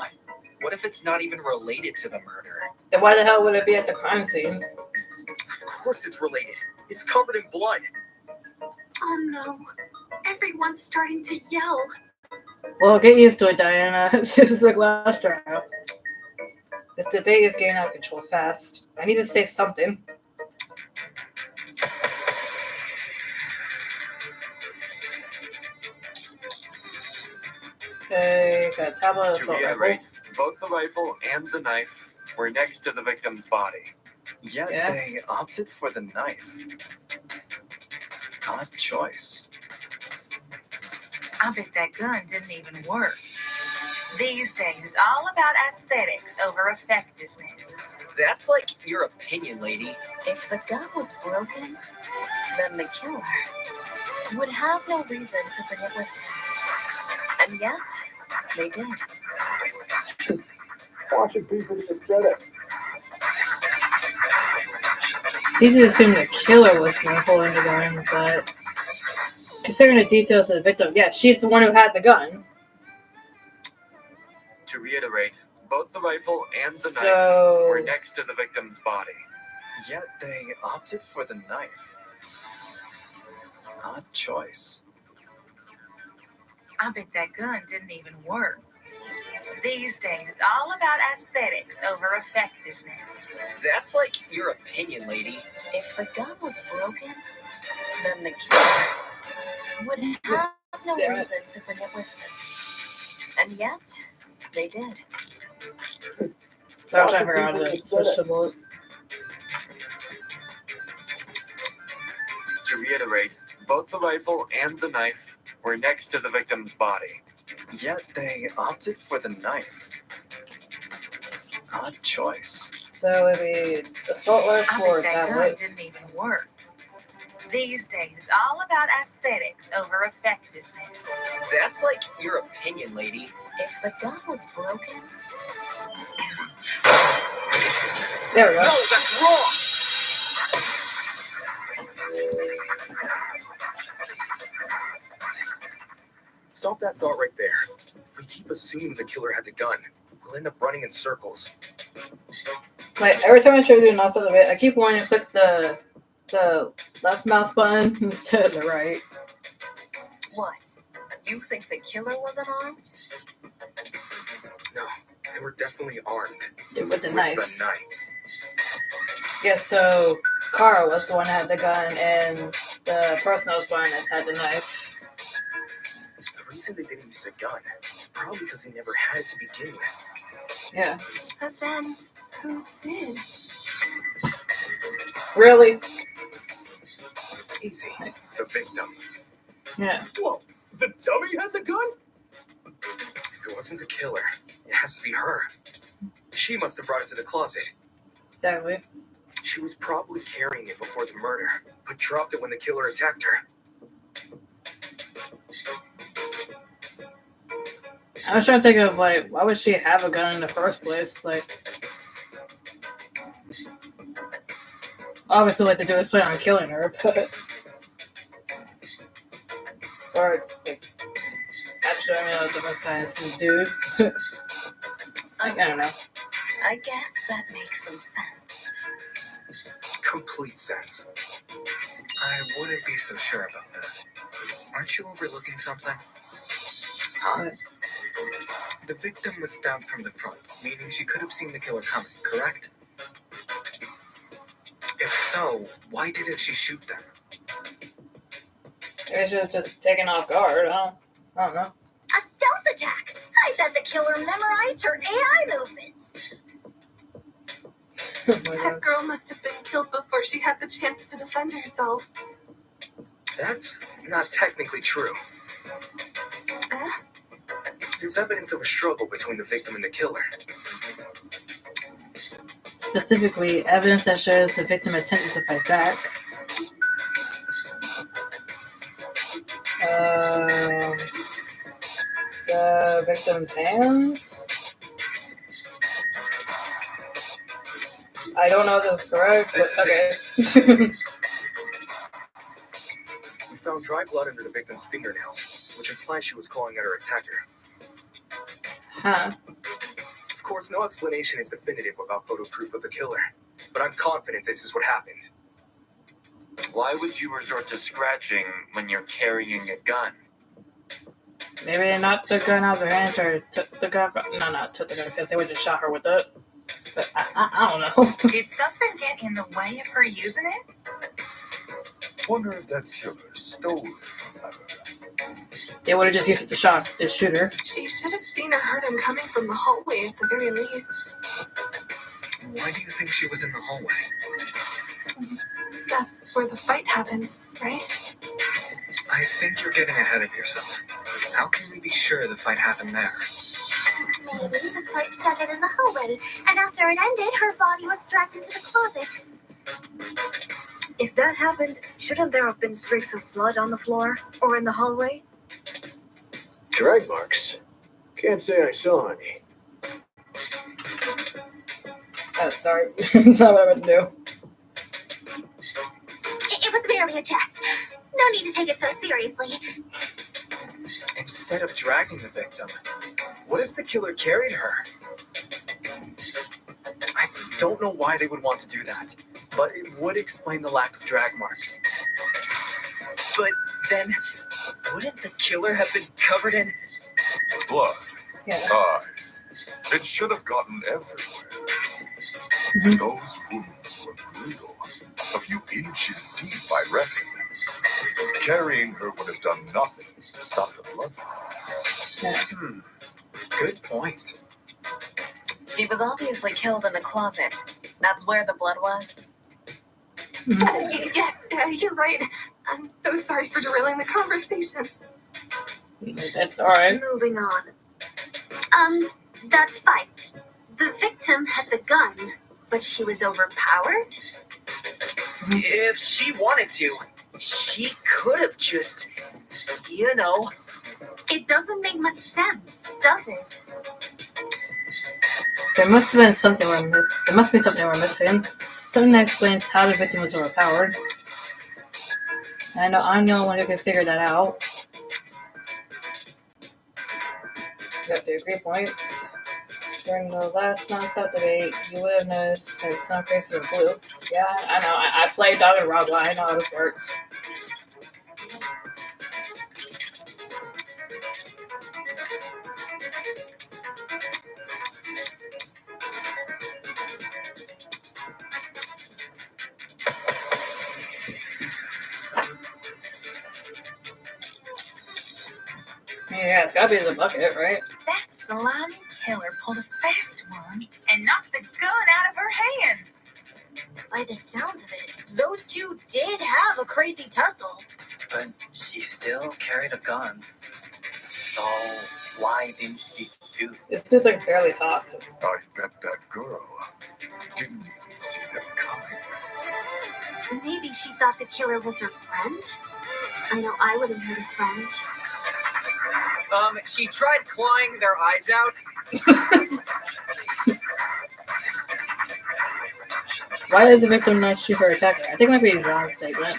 What if it's not even related to the murder? Then why the hell would it be at the crime scene? Of course it's related. It's covered in blood. Oh no. Everyone's starting to yell. Well, get used to it, Diana. This is like last trial. This debate is getting out of control fast. I need to say something. Okay, got a tablet, To assault rifle. reiterate, both the rifle and the knife were next to the victim's body. Yet Yeah. they opted for the knife. Odd choice. I bet that gun didn't even work. These days, it's all about aesthetics over effectiveness. That's like your opinion, lady. If the gun was broken, then the killer would have no reason to bring it with them. And yet, they did. Watching people just get it. It's easy to assume the killer was holding the gun, but considering the details of the victim, yeah, she's the one who had the gun. To reiterate, both the rifle and the knife So were next to the victim's body. Yet they opted for the knife. Odd choice. I bet that gun didn't even work. These days, it's all about aesthetics over effectiveness. That's like your opinion, lady. If the gun was broken, then the killer would have no Damn it. reason to bring it with them. And yet, they did. So I was trying to figure out how to switch the bullet. To reiterate, both the rifle and the knife were next to the victim's body. Yet they opted for the knife. Odd choice. So it'd be assault rifle I or bet that gun tablet. didn't even work. These days, it's all about aesthetics over effectiveness. That's like your opinion, lady. If the gun was broken, There we go. No, that's wrong! Stop that thought right there. If we keep assuming the killer had the gun, we'll end up running in circles. Like every time I try to do an outside of it, I keep wanting to click the left mouse button instead of the right. What? You think the killer wasn't armed? No, they were definitely armed. With the with knife. the knife. Yeah, so Kara was the one that had the gun, and the person that was behind us had the knife. The reason they didn't use a gun is probably because they never had it to begin with. Yeah. but then who did? Really? Easy. The victim. Yeah. Whoa, the dummy had the gun? If it wasn't the killer, it has to be her. She must have brought it to the closet. Exactly. She was probably carrying it before the murder, but dropped it when the killer attacked her. I was trying to think of, like, why would she have a gun in the first place? Like, obviously, like, the dude was planning on killing her, but. Or, like, actually, I mean, that was the most time some dude. Like, I don't know. I guess that makes some sense. Complete sense. I wouldn't be so sure about that. Aren't you overlooking something? Huh? What? The victim was stabbed from the front, meaning she could have seen the killer coming, correct? If so, why didn't she shoot them? Maybe she was just taken off guard. I don't know. A stealth attack! I bet the killer memorized her AI movements. Oh my God. That girl must have been killed before she had the chance to defend herself. That's not technically true. Eh? There's evidence of a struggle between the victim and the killer. Specifically, evidence that shows the victim attempted to fight back. The victim's hands? I don't know if this is correct, but okay. We found dry blood under the victim's fingernails, which implies she was clawing at her attacker. Huh. Of course, no explanation is definitive without photo proof of the killer, but I'm confident this is what happened. Why would you resort to scratching when you're carrying a gun? Maybe they knocked the gun out of their hands or took the gun from... No, not took the gun because they would just shot her with it. But I don't know. Did something get in the way of her using it? Wonder if that killer stole it from her. They would have just used it to shoot her. She should have seen or heard him coming from the hallway at the very least. Why do you think she was in the hallway? That's where the fight happened, right? I think you're getting ahead of yourself. How can we be sure the fight happened there? Maybe the fight started in the hallway, and after it ended, her body was dragged into the closet. If that happened, shouldn't there have been streaks of blood on the floor or in the hallway? Drag marks? Can't say I saw any. Sorry. That's not what I meant to do. It was merely a jest. No need to take it so seriously. Instead of dragging the victim, what if the killer carried her? I don't know why they would want to do that, but it would explain the lack of drag marks. But then, wouldn't the killer have been covered in... Blood. Yeah. Aye. It should have gotten everywhere. Mhm. Those wounds were brutal. A few inches deep, I reckon. Carrying her would have done nothing to stop the blood flow. Good point. She was obviously killed in the closet. That's where the blood was. Yes, you're right. I'm so sorry for derailing the conversation. That's alright. Moving on. That fight. The victim had the gun, but she was overpowered? If she wanted to, she could have just, It doesn't make much sense, does it? There must have been something we're missing. There must be something we're missing. Something that explains how the victim was overpowered. I know I'm the only one who can figure that out. Got the agree points. During the last non-stop debate, you would have noticed that some faces are blue. Yeah, I know. I played Danganronpa. I know how this works. Yeah, it's gotta be the bucket, right? That slimy killer pulled a fast one and knocked the gun out of her hand. By the sounds of it, those two did have a crazy tussle. but she still carried a gun. So why didn't she shoot? This dude's like barely talked. I bet that girl didn't even see them coming. Maybe she thought the killer was her friend? I know I wouldn't hurt a friend. She tried clawing their eyes out. Why did the victim not shoot her attacker? I think it might be John's statement.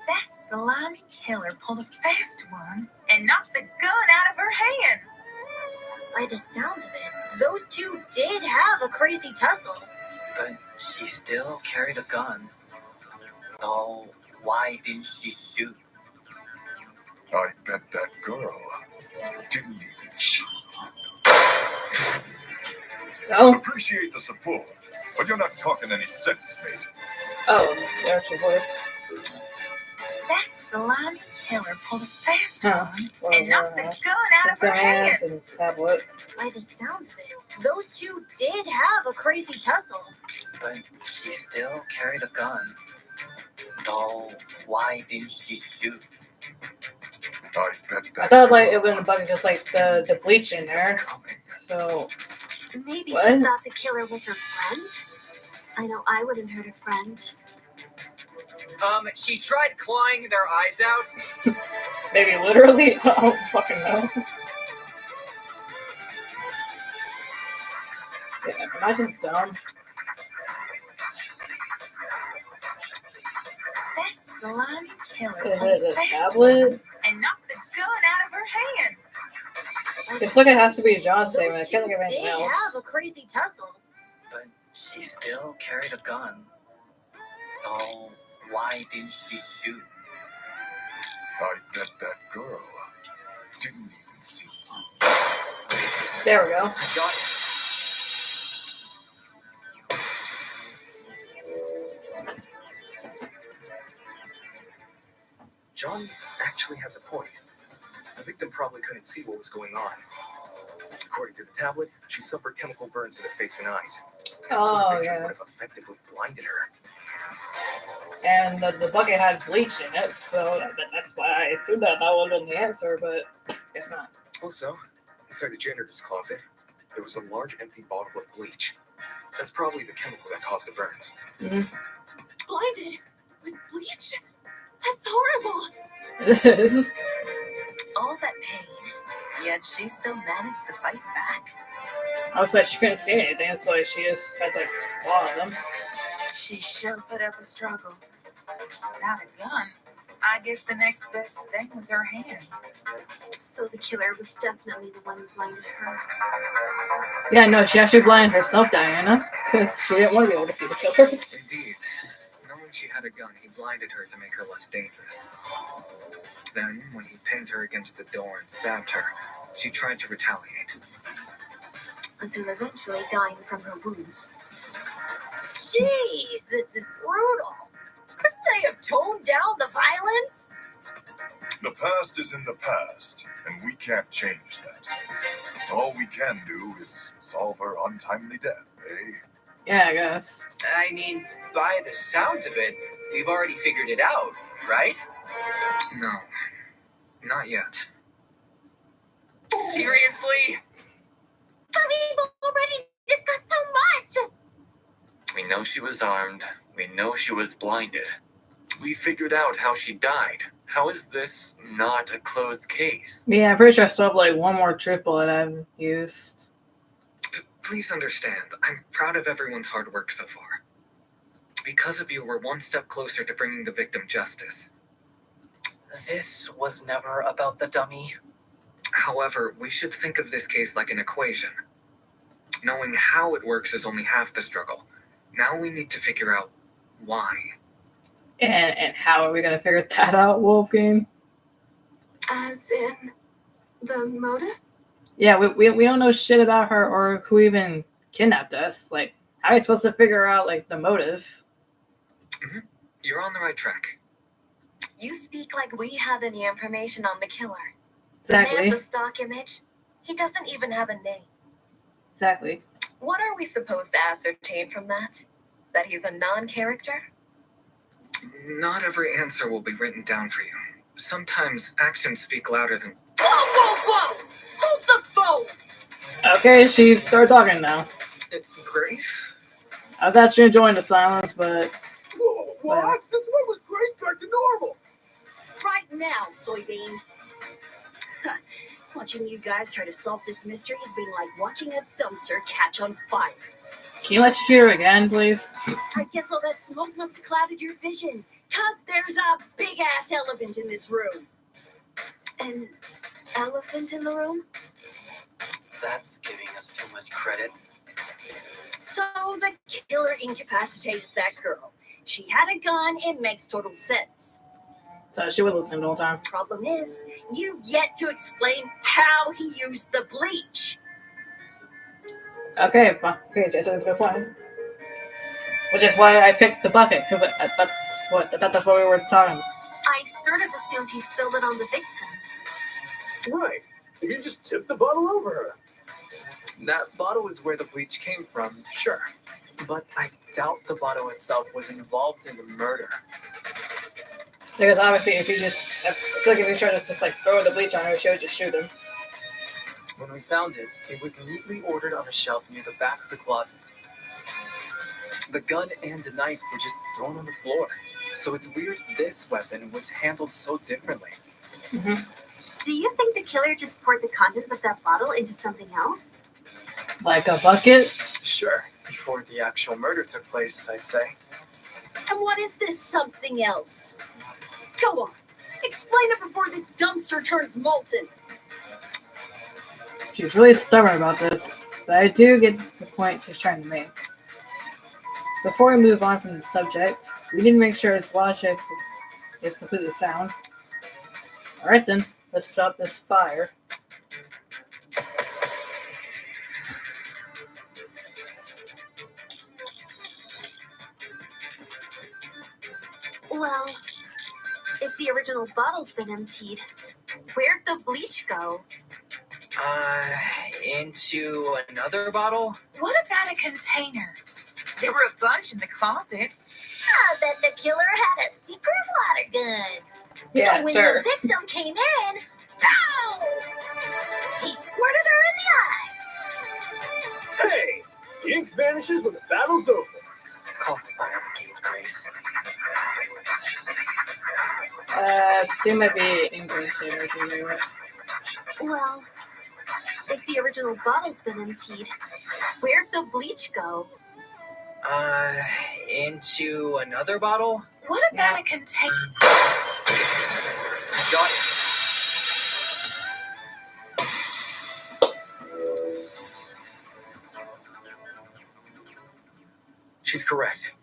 That slimy killer pulled a fast one and knocked the gun out of her hand. By the sounds of it, those two did have a crazy tussle. But she still carried a gun. So why didn't she shoot? I bet that girl didn't even see. Oh. Appreciate the support, but you're not talking any sense, mate. Oh, there she was. That slimy killer pulled a fast Huh. one and knocked the gun out of her hand. And tablet. By the sounds of it, those two did have a crazy tussle. But she still carried a gun. So why didn't she shoot? I bet that I thought like it was in the bucket, just like the bleach in there. So Maybe what? she thought the killer was her friend? I know I wouldn't hurt a friend. She tried clawing their eyes out. maybe literally. I don't fucking know. Yeah, am I just dumb? That slimy killer Is pulled it a a fast tablet? one and knocked the gun out of her hand. It's like it has to be John's statement. I Those can't two think of anything did else. have a crazy tussle. But she still carried a gun. So why didn't she shoot? I bet that girl didn't even see. There we go. Got it. John actually has a point. The victim probably couldn't see what was going on. According to the tablet, she suffered chemical burns to the face and eyes. That sort of Oh, injury yeah. would have effectively blinded her. And the bucket had bleach in it, so that's why I assumed that would have been the answer, but it's not. Also, inside the janitor's closet, there was a large empty bottle of bleach. That's probably the chemical that caused the burns. Mm-hmm. Blinded with bleach? That's horrible. It is. All that pain, yet she still managed to fight back. I was like, she couldn't see anything, so like, she just had to claw at them. She sure put up a struggle. Without a gun, I guess the next best thing was her hand. So the killer was definitely the one who blinded her. Yeah, no, she actually blinded herself, Diana, because she didn't want to be able to see the killer. Indeed. Knowing she had a gun, he blinded her to make her less dangerous. Then, when he pinned her against the door and stabbed her, she tried to retaliate. Until eventually dying from her wounds. Jeez, this is brutal. Couldn't they have toned down the violence? The past is in the past, and we can't change that. All we can do is solve her untimely death, eh? Yeah, I guess. I mean, by the sounds of it, we've already figured it out, right? No, not yet. Seriously? But we've already discussed so much. We know she was armed. We know she was blinded. We figured out how she died. How is this not a closed case? Yeah, I'm pretty sure I still have like one more truth bullet I've used. Please understand, I'm proud of everyone's hard work so far. Because of you, we're one step closer to bringing the victim justice. This was never about the dummy. However, we should think of this case like an equation. Knowing how it works is only half the struggle. Now we need to figure out why. And how are we going to figure that out, Wolfgang? As in the motive? Yeah, we don't know shit about her or who even kidnapped us. Like, how are you supposed to figure out, like, the motive? Mm-hmm. You're on the right track. You speak like we have any information on the killer. Exactly. The man's a stock image. He doesn't even have a name. Exactly. What are we supposed to ascertain from that? That he's a non-character? Not every answer will be written down for you. Sometimes actions speak louder than... Whoa! Hold the phone! Okay, she started talking now. Grace? I was actually enjoying the silence, but... What? Since when was Grace back to normal? Right now, soybean. Watching you guys try to solve this mystery has been like watching a dumpster catch on fire. Can you let's hear again, please? I guess all that smoke must have clouded your vision, cause there's a big-ass elephant in this room. An elephant in the room? That's giving us too much credit. So the killer incapacitated that girl. She had a gun, it makes total sense. So she was listening the whole time. Problem is, you've yet to explain how he used the bleach. Okay, fine. Okay, that's a good point. Which is why I picked the bucket, because that's what we were talking about. I sort of assumed he spilled it on the victim. Right. You just tipped the bottle over her. That bottle is where the bleach came from, sure. But I doubt the bottle itself was involved in the murder. Because obviously, if you try to just like throw the bleach on her, she would just shoot him. When we found it, it was neatly ordered on a shelf near the back of the closet. The gun and a knife were just thrown on the floor. So it's weird this weapon was handled so differently. Mm-hmm. Do you think the killer just poured the contents of that bottle into something else? Like a bucket? Sure, before the actual murder took place, I'd say. And what is this something else? Go on, explain it before this dumpster turns molten. She's really stubborn about this, but I do get the point she's trying to make. Before we move on from the subject, we need to make sure its logic is completely sound. Alright then, let's put out this fire. Well, if the original bottle's been emptied, where'd the bleach go? Into another bottle? What about a container? There were a bunch in the closet. I bet the killer had a secret water gun. Yeah, so when sure. the victim came in, pow! He squirted her in the eyes. Hey! The ink vanishes when the battle's over. Call the fire brigade, Grace. They might be English here. Well, if the original bottle's been emptied, where'd the bleach go? Into another bottle? What about a container? Got it. She's correct.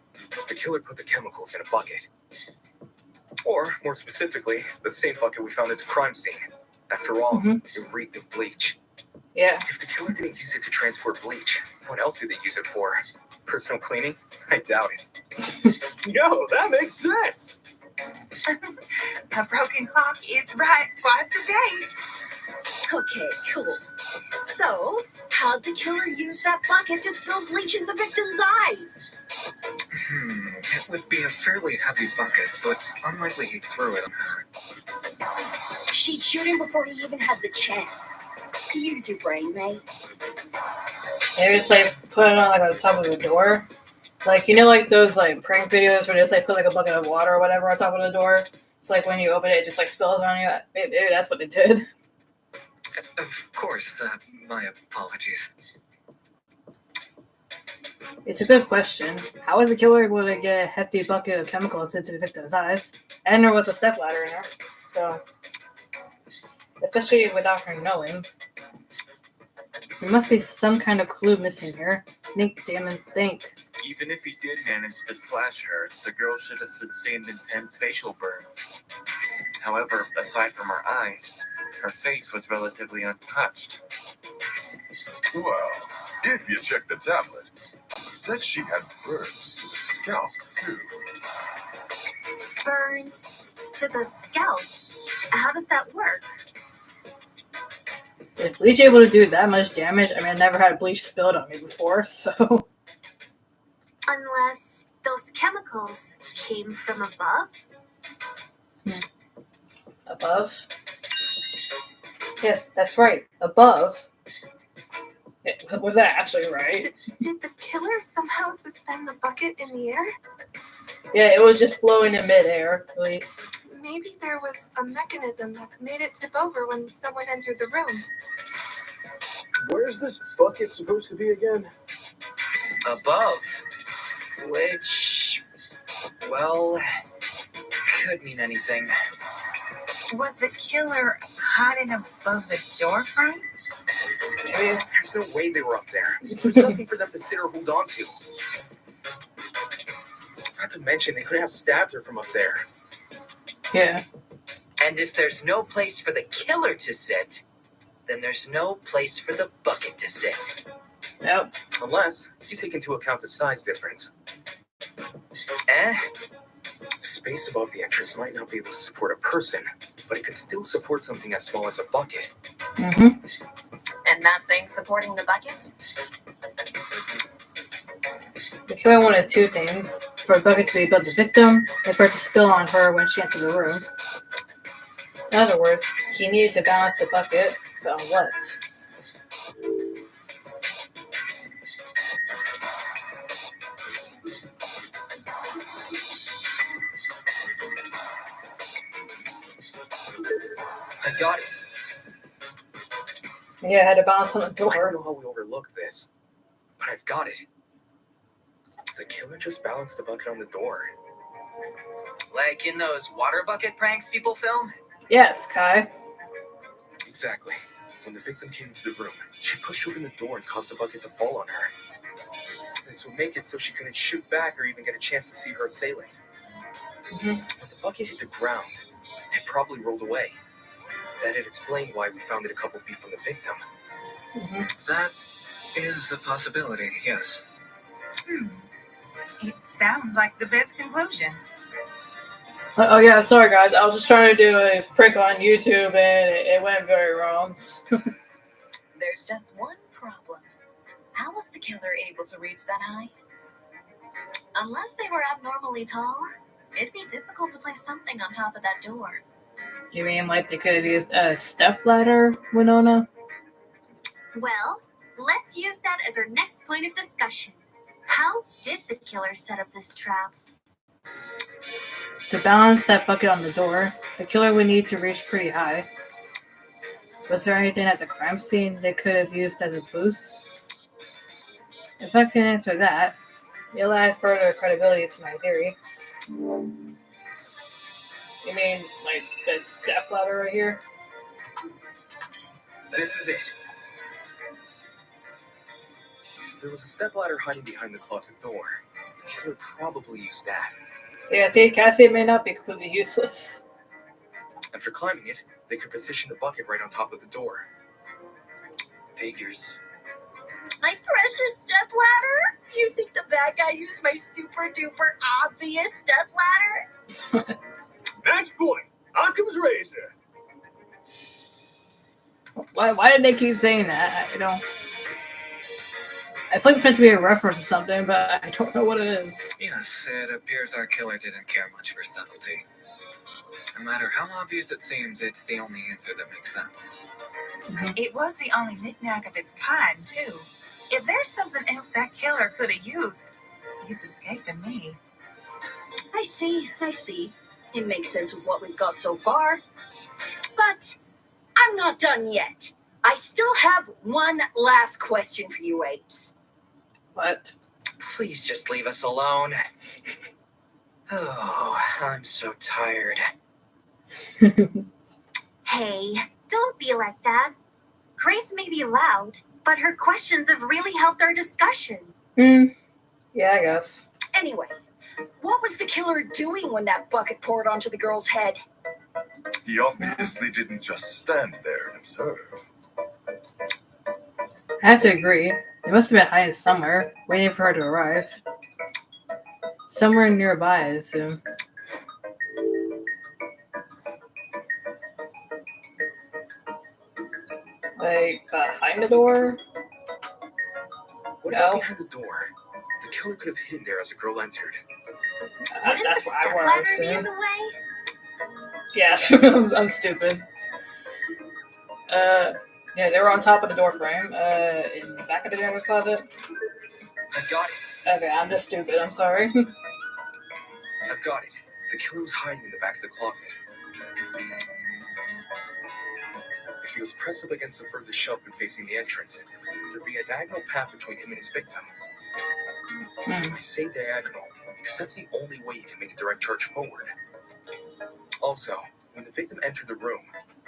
The killer put the chemicals in a bucket. Or, more specifically, the same bucket we found at the crime scene. After all, it reeked of bleach. Yeah. If the killer didn't use it to transport bleach, what else did they use it for? Personal cleaning? I doubt it. Yo, that makes sense. A broken clock is right twice a day. Okay, cool. So, how'd the killer use that bucket to spill bleach in the victim's eyes? It would be a fairly heavy bucket, so it's unlikely he threw it on her. She'd shoot him before he even had the chance. Use your brain, mate. They just like put it on like on the top of the door. Like, you know, like those like prank videos where they just like put like a bucket of water or whatever on top of the door. It's like when you open it, it just like spills on you. Maybe that's what they did. Of course, my apologies. It's a good question. How was the killer able to get a hefty bucket of chemicals into the victim's eyes? And there was a stepladder in there. So, especially without her knowing. There must be some kind of clue missing here. Think, Damon, think. Even if he did manage to splash her, the girl should have sustained intense facial burns. However, aside from her eyes, her face was relatively untouched. Well, if you check the tablet, it said she had burns to the scalp, too. Burns to the scalp? How does that work? Is bleach able to do that much damage? I mean, I never had bleach spilled on me before, so... Unless those chemicals came from above? Above? Yes, that's right. Above. Was that actually right? Did the killer somehow suspend the bucket in the air? Yeah, it was just flowing in midair, at least. Maybe there was a mechanism that made it tip over when someone entered the room. Where's this bucket supposed to be again? Above. Which, well, could mean anything. Was the killer hiding above the door frame? There's no way they were up there. There's nothing for them to sit or hold on to. Not to mention, they could have stabbed her from up there. Yeah. And if there's no place for the killer to sit, then there's no place for the bucket to sit. Yep. Unless you take into account the size difference. The space above the entrance might not be able to support a person, but it could still support something as small as a bucket. And that thing supporting the bucket? The killer wanted two things. For a bucket to be above the victim, and for it to spill on her when she entered the room. In other words, he needed to balance the bucket, but on what? I got it. Yeah, I had to balance on the I don't door. know how we overlooked this, but I've got it. The killer just balanced the bucket on the door. Like in those water bucket pranks people film? Yes, Kai. Exactly. When the victim came into the room, she pushed open the door and caused the bucket to fall on her. This would make it so she couldn't shoot back or even get a chance to see her assailant. When the bucket hit the ground, it probably rolled away. That'd explain why we found it a couple feet from the victim. That is a possibility, yes. It sounds like the best conclusion. Oh yeah, sorry guys. I was just trying to do a prank on YouTube and it went very wrong. There's just one problem. How was the killer able to reach that high? Unless they were abnormally tall, it'd be difficult to place something on top of that door. You mean like they could have used a stepladder, Winona? Well, let's use that as our next point of discussion. How did the killer set up this trap? To balance that bucket on the door, the killer would need to reach pretty high. Was there anything at the crime scene they could have used as a boost? If I can answer that, it'll add further credibility to my theory. You mean like this stepladder right here? This is it. There was a stepladder hiding behind the closet door. The killer probably used that. So yeah, see, Cassie may not be completely useless. After climbing it, they could position the bucket right on top of the door. Figures. My precious stepladder? You think the bad guy used my super duper obvious stepladder? Match point. Occam's razor. Why did they keep saying that? I don't. I feel like it's meant to be a reference to something, but I don't know what it is. Yes, it appears our killer didn't care much for subtlety. No matter how obvious it seems, it's the only answer that makes sense. It was the only knickknack of its kind, too. If there's something else that killer could have used, it's escaping me. I see. It makes sense with what we've got so far. But I'm not done yet. I still have one last question for you apes. What? Please just leave us alone. Oh, I'm so tired. Hey, don't be like that. Grace may be loud, but her questions have really helped our discussion. Yeah, I guess. Anyway, what was the killer doing when that bucket poured onto the girl's head? He obviously didn't just stand there and observe. I have to agree. He must have been hiding somewhere, waiting for her to arrive. Somewhere nearby, I assume. Like, behind the door? What about behind the door? The killer could have hidden there as a girl entered. That's what I want to Stepladder be in assume. the way? Yeah, I'm stupid. Yeah, they were on top of the door frame, in the back of the janitor's closet. I've got it. Okay, I'm just stupid, I'm sorry. I've got it. The killer was hiding in the back of the closet. If he was pressed up against the furthest shelf and facing the entrance, there'd be a diagonal path between him and his victim. I say diagonal because that's the only way he can make a direct charge forward. Also, when the victim entered the room,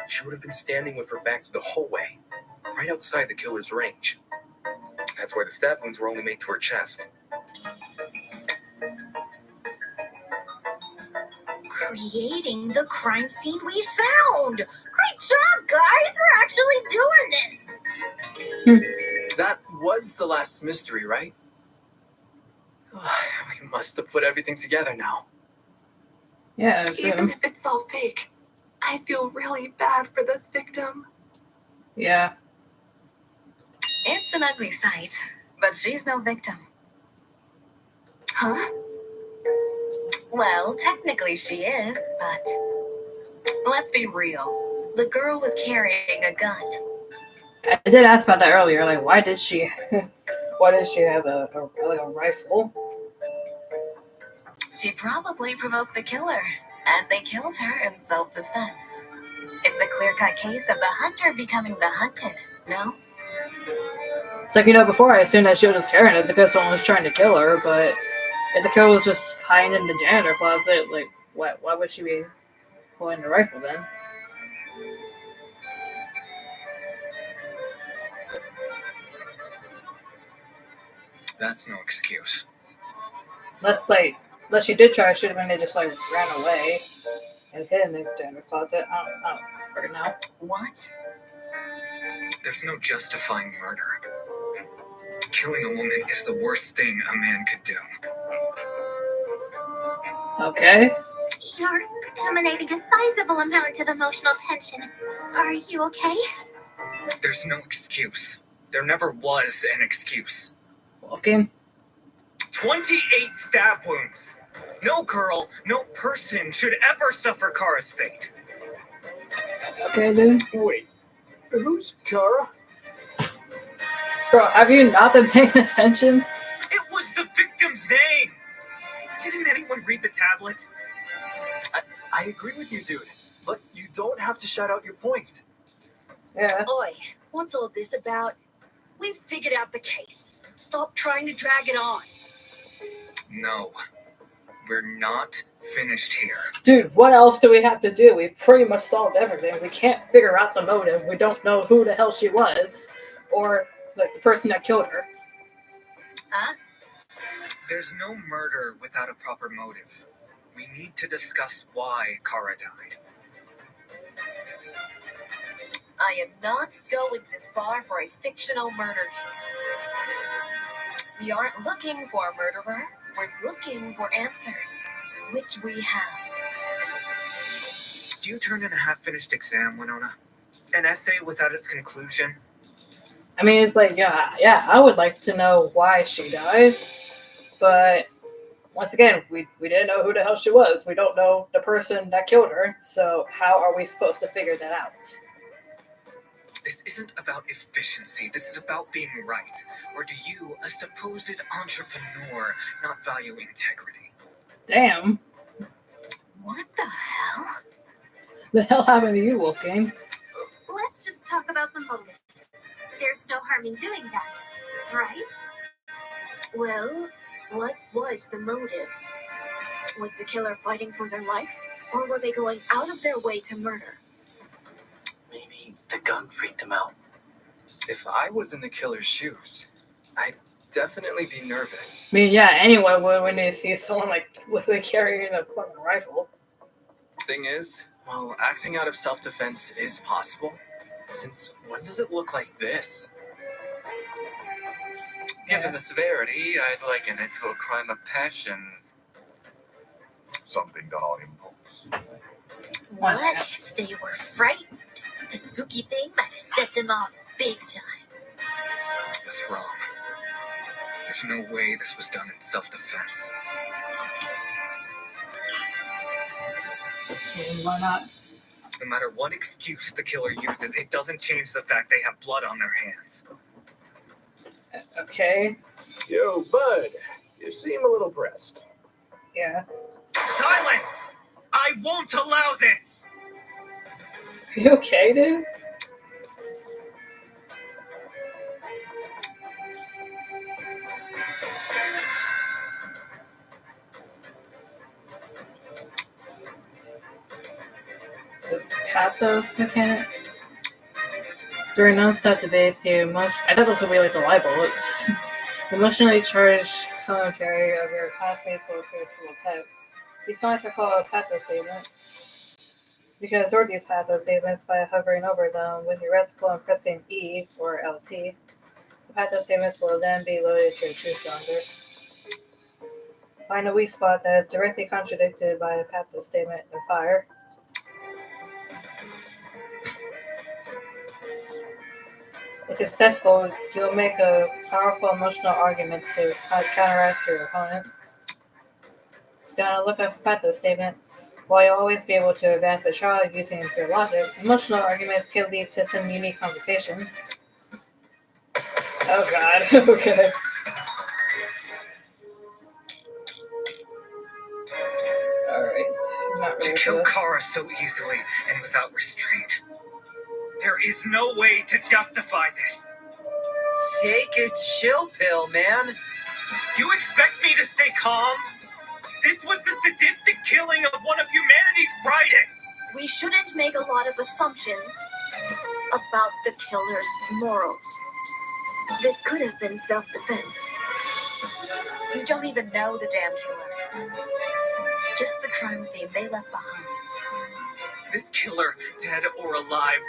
she would have been standing with her back to the hallway, right outside the killer's range. That's why the stab wounds were only made to her chest. Creating the crime scene we found! Great job, guys! We're actually doing this! That was the last mystery, right? We must have put everything together now. Yeah, I Even assume. if it's all fake, I feel really bad for this victim. Yeah. It's an ugly sight, but she's no victim. Huh? Well, technically she is, but let's be real. The girl was carrying a gun. I did ask about that earlier, like, why did she have a rifle? She probably provoked the killer, and they killed her in self-defense. It's a clear-cut case of the hunter becoming the hunted, no? It's like, before I assumed that she was just carrying it because someone was trying to kill her, but if the killer was just hiding in the janitor closet, like, why would she be holding the rifle then? That's no excuse. Unless she did try to shoot him and they just, like, ran away and hid in the janitor closet. I don't freaking know. What? There's no justifying murder. Killing a woman is the worst thing a man could do. Okay. You're emanating a sizable amount of emotional tension. Are you okay? There's no excuse. There never was an excuse. Wolfgang? 28 stab wounds. No girl, no person should ever suffer Kara's fate. Okay, dude. Wait, who's Kara? Bro, have you not been paying attention? It was the victim's name. Didn't anyone read the tablet? I agree with you, dude. But you don't have to shout out your point. Yeah. Oi, what's all this about? We've figured out the case. Stop trying to drag it on. No. We're not finished here. Dude, what else do we have to do? We've pretty much solved everything. We can't figure out the motive. We don't know who the hell she was. Or like the person that killed her. Huh? There's no murder without a proper motive. We need to discuss why Kara died. I am not going this far for a fictional murder case. We aren't looking for a murderer. We're looking for answers, which we have. Do you turn in a half-finished exam, Winona? An essay without its conclusion? I mean, it's like, yeah, I would like to know why she died. But once again, we didn't know who the hell she was. We don't know the person that killed her. So how are we supposed to figure that out? This isn't about efficiency. This is about being right. Or do you, a supposed entrepreneur, not value integrity? Damn. What the hell? The hell happened to you, Wolfgang? Let's just talk about the motive. There's no harm in doing that, right? Well, what was the motive? Was the killer fighting for their life? Or were they going out of their way to murder? Maybe the gun freaked him out. If I was in the killer's shoes, I'd definitely be nervous. I mean, yeah, anyone would when they see someone like literally carrying a fucking rifle. Thing is, well, acting out of self-defense is possible. Since when does it look like this? Given the severity, I'd liken it to a crime of passion. Something done on impulse. What if they were frightened? The spooky thing might have set them off big time. That's wrong. There's no way this was done in self-defense. Why not? No matter what excuse the killer uses, it doesn't change the fact they have blood on their hands. Okay. Yo, bud, you seem a little pressed. Yeah. Silence! I won't allow this! Are you okay, dude? The pathos mechanic? During non-stop debates, I thought those would be like the libel. It's emotionally charged commentary of your classmates will appear full text. These comments are called pathos statements. You can absorb these pathos statements by hovering over them with your reticle and pressing E or LT. The pathos statements will then be loaded to your truth cylinder. Find a weak spot that is directly contradicted by the pathos statement and fire. If successful, you'll make a powerful emotional argument to counteract your opponent. Stay on the lookout for pathos statement. While you'll always be able to advance the trial using pure logic, emotional arguments can lead to some unique conversation. Oh god, okay. Alright, not To really kill close. Kara so easily and without restraint. There is no way to justify this. Take a chill pill, man. You expect me to stay calm? This was the sadistic killing of one of humanity's brightest. We shouldn't make a lot of assumptions about the killer's morals. This could have been self-defense. You don't even know the damn killer. Just the crime scene they left behind. This killer, dead or alive,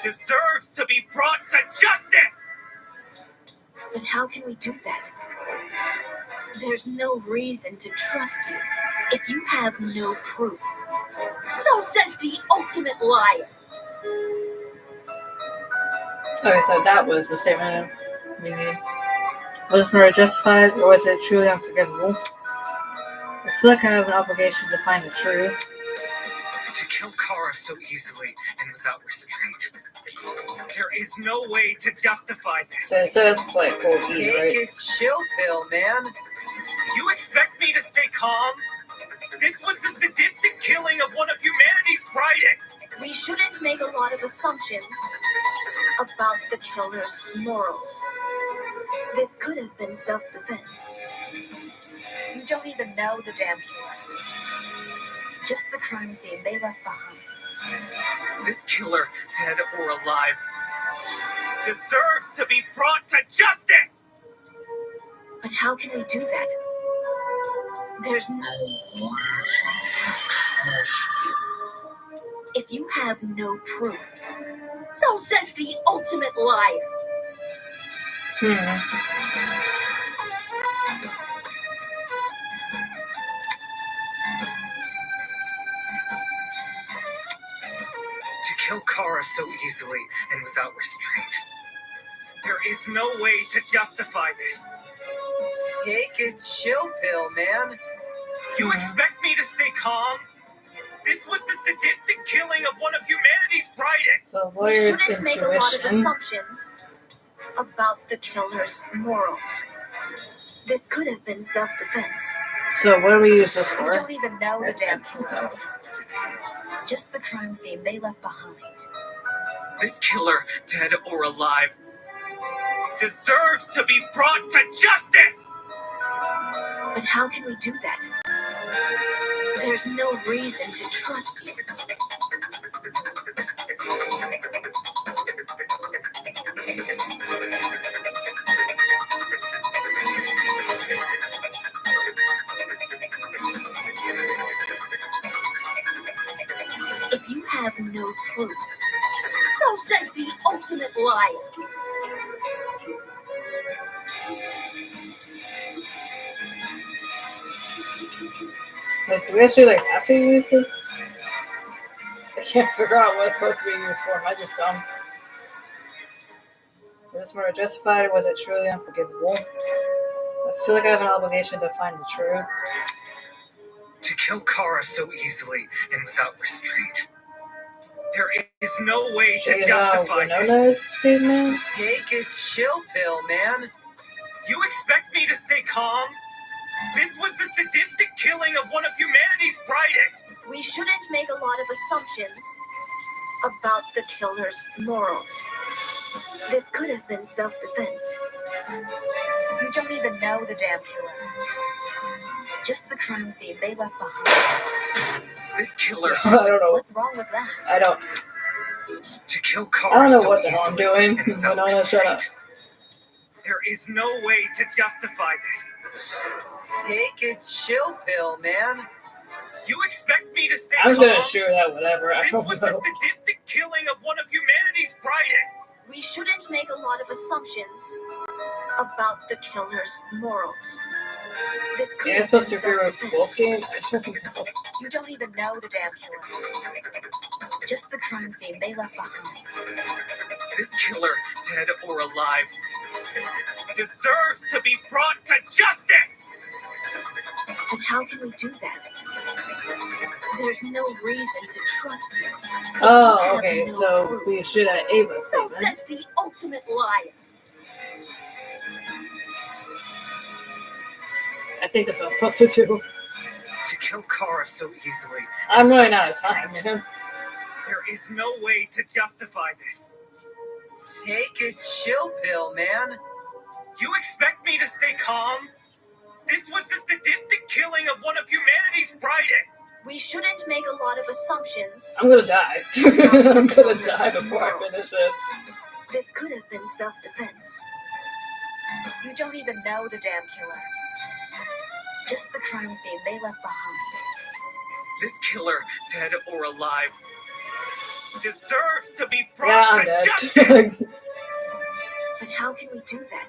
deserves to be brought to justice! But how can we do that? There's no reason to trust you if you have no proof. So says the ultimate liar. Okay, so that was the statement we need. Was this murder justified, or was it truly unforgivable? I feel like I have an obligation to find the truth. To kill Kara so easily and without restraint. There is no way to justify this. So it's like cool Take right? a chill pill, man. You expect me to stay calm? This was the sadistic killing of one of humanity's brightest. We shouldn't make a lot of assumptions about the killer's morals. This could have been self-defense. You don't even know the damn killer. Just the crime scene they left behind. This killer, dead or alive, deserves to be brought to justice! But how can we do that? There's no... If you have no proof, so says the ultimate liar. To kill Kara so easily and without restraint. There is no way to justify this. Take a chill pill, man. You expect me to stay calm? This was the sadistic killing of one of humanity's brightest. So We lawyer's shouldn't make a lot of intuition. assumptions about the killer's morals. This could have been self-defense. So what do we use this You for? don't even know the damn killer. Just the crime scene they left behind. This killer, dead or alive, deserves to be brought to justice! But how can we do that? There's no reason to trust you. If you have no proof, so says the ultimate liar. Like, do we actually have to use this? I can't figure out what it's supposed to be used for. Am I just dumb? Was this murder justified, or was it truly unforgivable? I feel like I have an obligation to find the truth. To kill Kara so easily and without restraint. There is no way to justify this. Winona's statement? Take a chill pill, man. You expect me to stay calm? This was the sadistic killing of one of humanity's brightest. We shouldn't make a lot of assumptions about the killer's morals. This could have been self-defense. You don't even know the damn killer. Just the crime scene they left behind. This killer, I don't know. What's wrong with that? I don't. to kill I Kara don't know so what the hell I'm easily doing. and without Winona, shut up. restraint. There is no way to justify this. Take a chill pill, man. You expect me to stay I was calm? gonna shoot at whatever. I This don't was the know. sadistic killing of one of humanity's brightest. We shouldn't make a lot of assumptions about the killer's morals. This could Yeah, it's have supposed been to be self-defense. revoking. I don't know. You don't even know the damn killer. Just the crime scene they left behind. This killer, dead or alive, deserves to be brought to justice! And how can we do that? There's no reason to trust you. Oh, okay. So we should have Ava's So statement. says the ultimate liar. I think that's what I'm supposed to do. To kill Kara so easily. I'm running out of time, man. There is no way to justify this. Take a chill pill, man. You expect me to stay calm? This was the sadistic killing of one of humanity's brightest. We shouldn't make a lot of assumptions. I'm gonna die. I'm gonna die before I finish this. This could have been self-defense. You don't even know the damn killer. Just the crime scene they left behind. This killer, dead or alive, deserves to be Yeah, brought I'm to dead. justice! But how can we do that?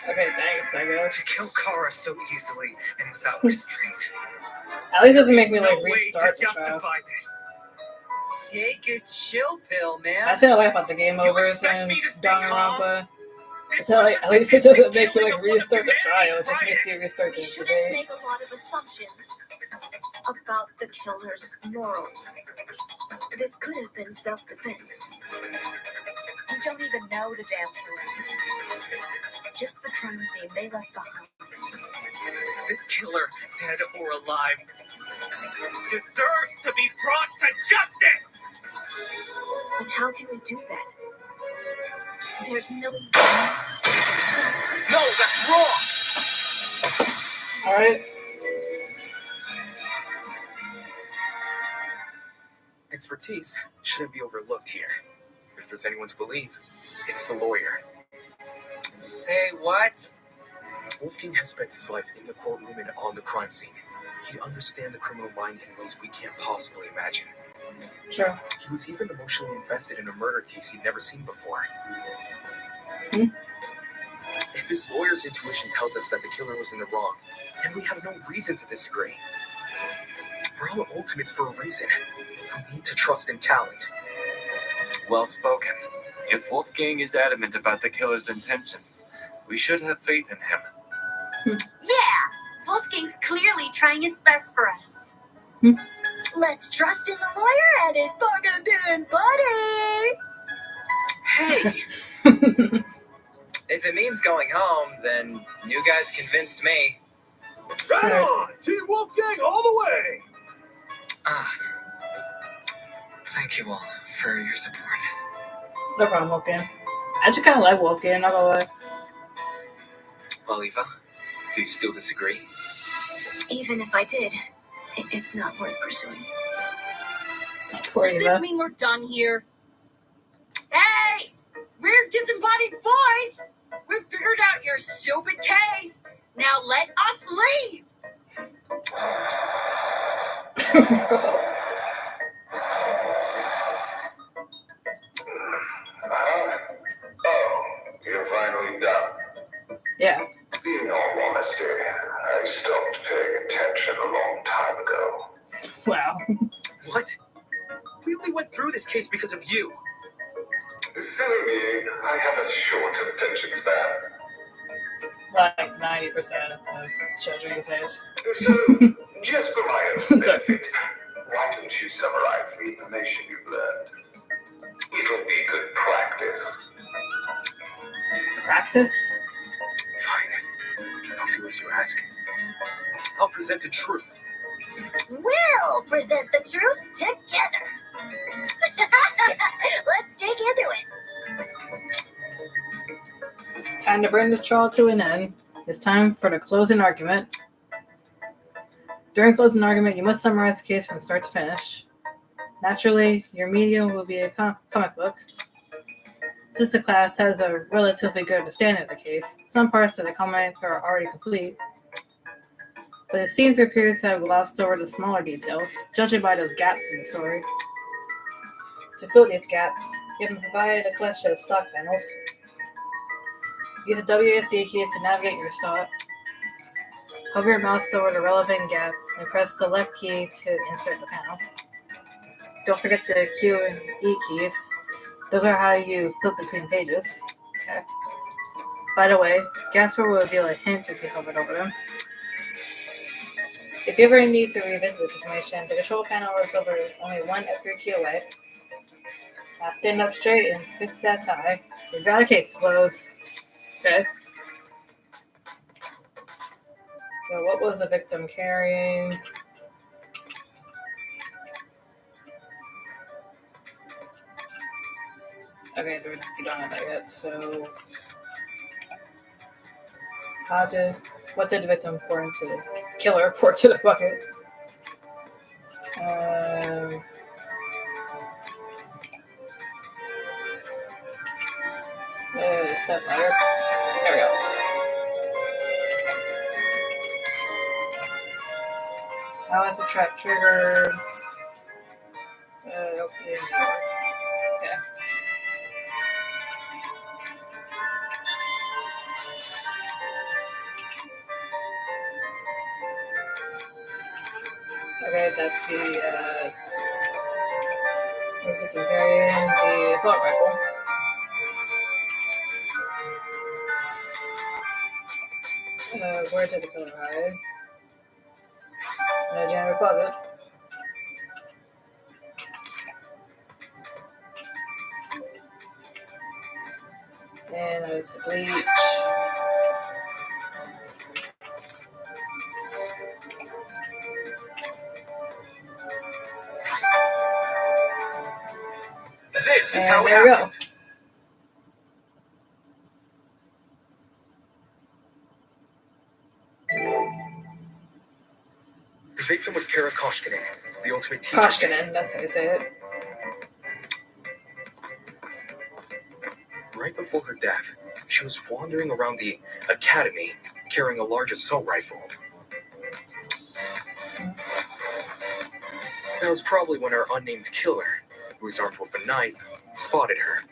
Okay, thanks, I guess. To kill Kara so easily and without restraint. At least it doesn't make me There's like no way restart to the trial. justify this. Take a chill pill, man. That's what I like about the game You overs expect and me to stay Danganronpa. This It's like, was at the least it doesn't sadistic make you killing like of one of restart the trial. It just humanity's makes you restart We the shouldn't debate. make a lot of assumptions about the killer's morals. This could have been self-defense. You don't even know the damn truth. Just the crime scene they left behind. This killer, dead or alive, deserves to be brought to justice! But how can we do that? There's no... No, that's wrong! Alright. Expertise shouldn't be overlooked here. If there's anyone to believe, it's the lawyer. Say what? Wolfgang has spent his life in the courtroom and on the crime scene. He understands the criminal mind in ways we can't possibly imagine. Sure. He was even emotionally invested in a murder case he'd never seen before. If his lawyer's intuition tells us that the killer was in the wrong, then we have no reason to disagree. We're all ultimates for a reason. We need to trust in talent. Well spoken. If Wolfgang is adamant about the killer's intentions, we should have faith in him. Yeah, Wolfgang's clearly trying his best for us. Let's trust in the lawyer and his bargain buddy. Hey! If it means going home, then you guys convinced me. Right on! Team Wolfgang all the way! Thank you all for your support. No problem, Wolfgang. I just kind of like Wolfgang, not gonna lie. Well, Eva, do you still disagree? Even if I did, it's not worth pursuing. Poor Does Eva. this mean we're done here? Hey! We're disembodied voice! We've figured out your stupid case. Now let us leave! Oh, you're finally done. Yeah. In all honesty, I stopped paying attention a long time ago. Wow. What? We only went through this case because of you. Silly me, I have a short attention span. Like 90% of children these days. So, just for my own benefit, why don't you summarize the information you've learned? It'll be good practice. Practice? Fine. I'll do as you ask. I'll present the truth. We'll present the truth together. Let's dig into it. It's time to bring this trial to an end. It's time for the closing argument. During closing argument, you must summarize the case from start to finish. Naturally, your medium will be a comic book. Since the class has a relatively good understanding of the case, some parts of the comic are already complete, but the scenes or periods have glossed over the smaller details, judging by those gaps in the story. To fill these gaps, you can provide a collection of stock panels. Use the WASD keys to navigate your stock. Hover your mouse over the relevant gap and press the left key to insert the panel. Don't forget the Q and E keys. Those are how you flip between pages. Okay. By the way, gaps will reveal a hint if you hover over them. If you ever need to revisit this information, the control panel is over only one F3 key away. Now stand up straight and fix that tie. You've got a case to close. Okay. So what was the victim carrying? Okay, we don't have that yet, so what did the victim pour into the killer pour to the bucket? Step ladder. There we go. How is the trap triggered? Okay. Okay. Okay, that's the, where's it carrying the assault rifle. Where did the killer hide? No janitor closet. And it's the bleach. This is And how it there we go. happened. The victim was Kara Koshkinen, the ultimate teacher. Koshkinen, that's how you say it. Right before her death, she was wandering around the academy carrying a large assault rifle. That was probably when our unnamed killer, who was armed with a knife, spotted her.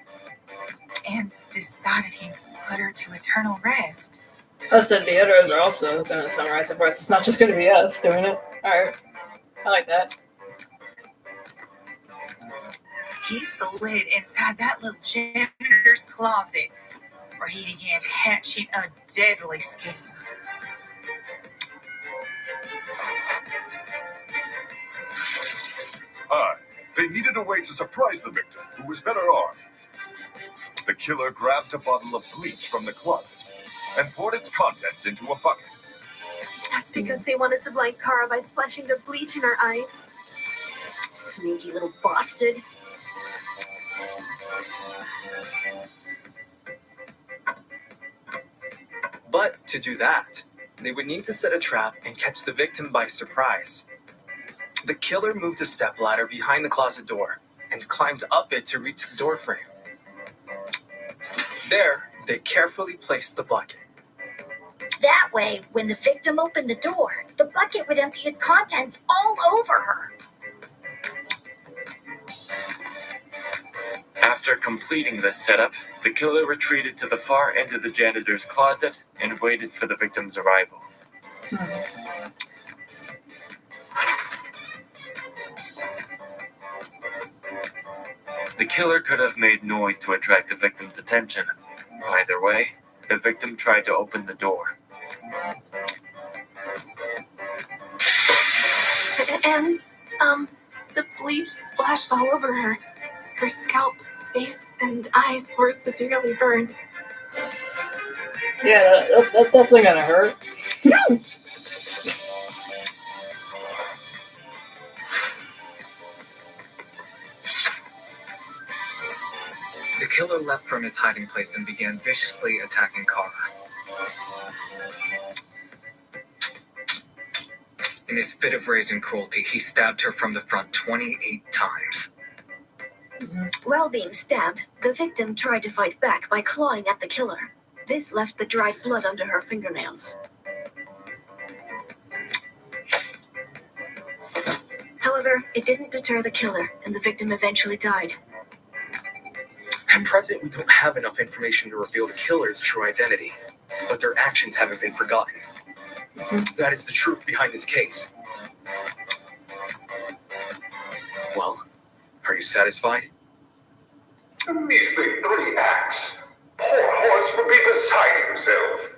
And decided he'd put her to eternal rest. Us and the others are also going to summarize it for us. It's not just going to be us doing it. Alright. I like that. He slid inside that little janitor's closet where he began hatching a deadly scheme. They needed a way to surprise the victim, who was better armed. The killer grabbed a bottle of bleach from the closet and poured its contents into a bucket. That's because they wanted to blind Kara by splashing the bleach in her eyes. Sneaky little bastard. But to do that, they would need to set a trap and catch the victim by surprise. The killer moved a stepladder behind the closet door and climbed up it to reach the door frame. There, they carefully placed the bucket. That way, when the victim opened the door, the bucket would empty its contents all over her. After completing this setup, the killer retreated to the far end of the janitor's closet and waited for the victim's arrival. The killer could have made noise to attract the victim's attention. Either way, the victim tried to open the door. And, the bleach splashed all over her. Her scalp, face, and eyes were severely burned. Yeah, that's definitely gonna hurt. The killer leapt from his hiding place and began viciously attacking Kara. In his fit of rage and cruelty, he stabbed her from the front 28 times. While being stabbed, the victim tried to fight back by clawing at the killer. This left the dried blood under her fingernails. However, it didn't deter the killer, and the victim eventually died. At present, we don't have enough information to reveal the killer's true identity, but their actions haven't been forgotten. That is the truth behind this case. Well, are you satisfied? Measly 3 acts. Poor horse would be beside himself.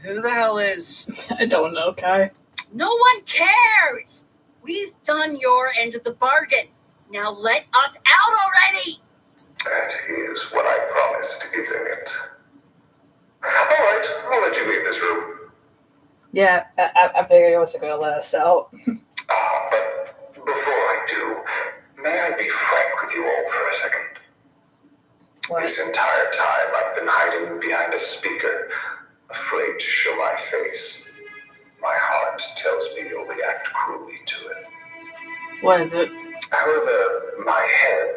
Who the hell is... I don't know, Kai. No one cares! We've done your end of the bargain. Now let us out already! That is what I promised, isn't it? Alright, I'll let you leave this room. Yeah, I figured he wasn't gonna let us out. But before I do, may I be frank with you all for a second? What? This entire time I've been hiding behind a speaker, afraid to show my face. My heart tells me you'll react cruelly to it. What is it? However, my head,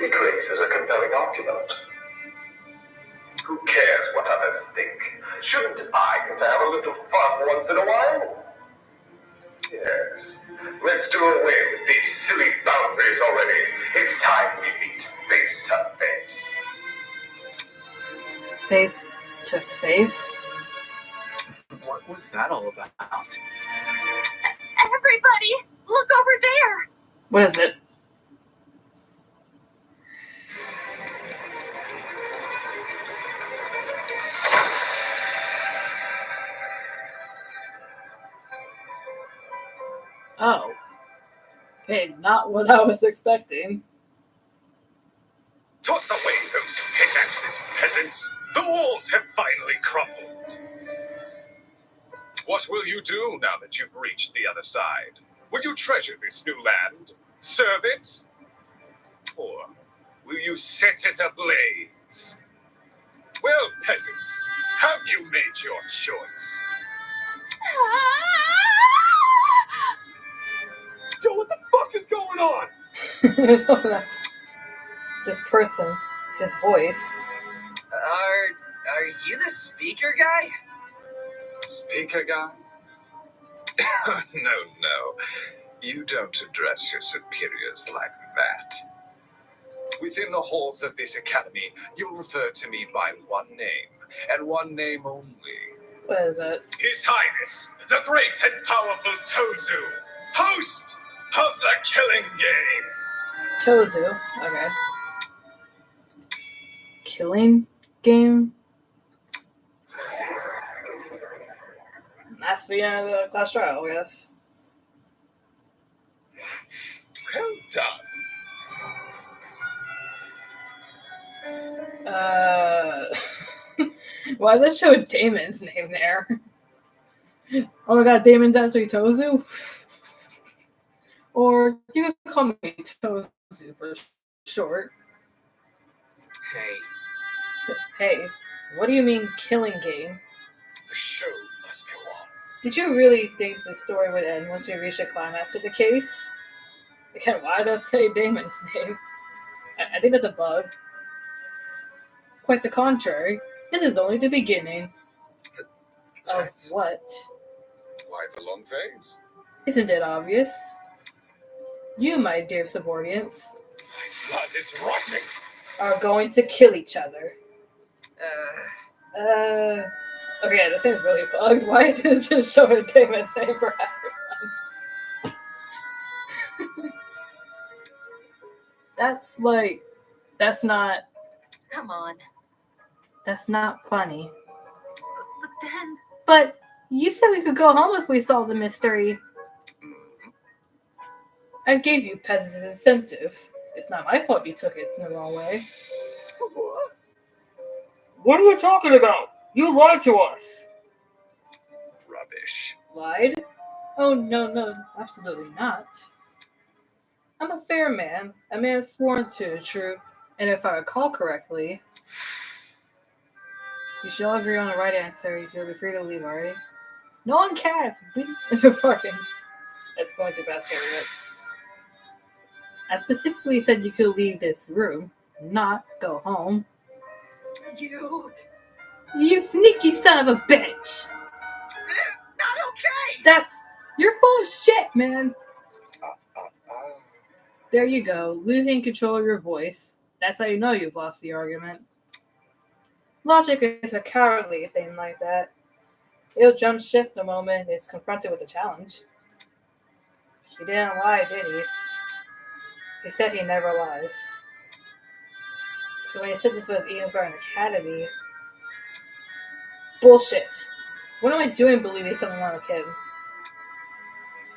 it raises a compelling argument. Who cares what others think? Shouldn't I get to have a little fun once in a while? Yes. Let's do away with these silly boundaries already. It's time we meet face to face. Face to face? What What was that all about? Everybody, look over there! What is it? Oh. Okay, not what I was expecting. Toss away those pickaxes, peasants! The walls have finally crumbled! What will you do now that you've reached the other side? Will you treasure this new land? Serve it? Or will you set it ablaze? Well, peasants, have you made your choice? Yo, what the fuck is going on? This person, his voice. Are you the speaker guy? Speaker guy? No. You don't address your superiors like that. Within the halls of this academy, you'll refer to me by one name, and one name only. What is it? His Highness, the great and powerful Tozu, host of the Killing Game. Tozu. Okay. Killing Game? That's the end of the class trial, I guess. Well done. Why does it show Damon's name there? Oh my god, Damon's actually Tozu? Or you can call me Tozu for short. Hey, what do you mean killing game? The show must go on. Did you really think the story would end once we reached the climax of the case? Again, why does it say Damon's name? I think that's a bug. Quite the contrary. This is only the beginning. Of what? Why the long face? Isn't it obvious? You, my dear subordinates, Blood is rushing. are going to kill each other. Okay, this thing's really bugged. Why is it just showing Damon's name for everyone? That's not Come on. funny. But then... But you said we could go home if we solved the mystery. I gave you peasants an incentive. It's not my fault you took it the wrong way. What are you talking about? You lied to us. Rubbish. Lied? Oh, no, absolutely not. I'm a fair man, a man sworn to the truth, and if I recall correctly, you should all agree on the right answer. You'll be free to leave already. No one cares. Pardon. That's going too fast for it. I specifically said you could leave this room, not go home. You sneaky son of a bitch! Not okay! You're full of shit, man! There you go, losing control of your voice. That's how you know you've lost the argument. Logic is a cowardly thing like that. He'll jump ship the moment it's confronted with a challenge. He didn't lie, did he? He said he never lies. So when he said this was Ian's Garden Academy... Bullshit. What am I doing believing something wrong with him?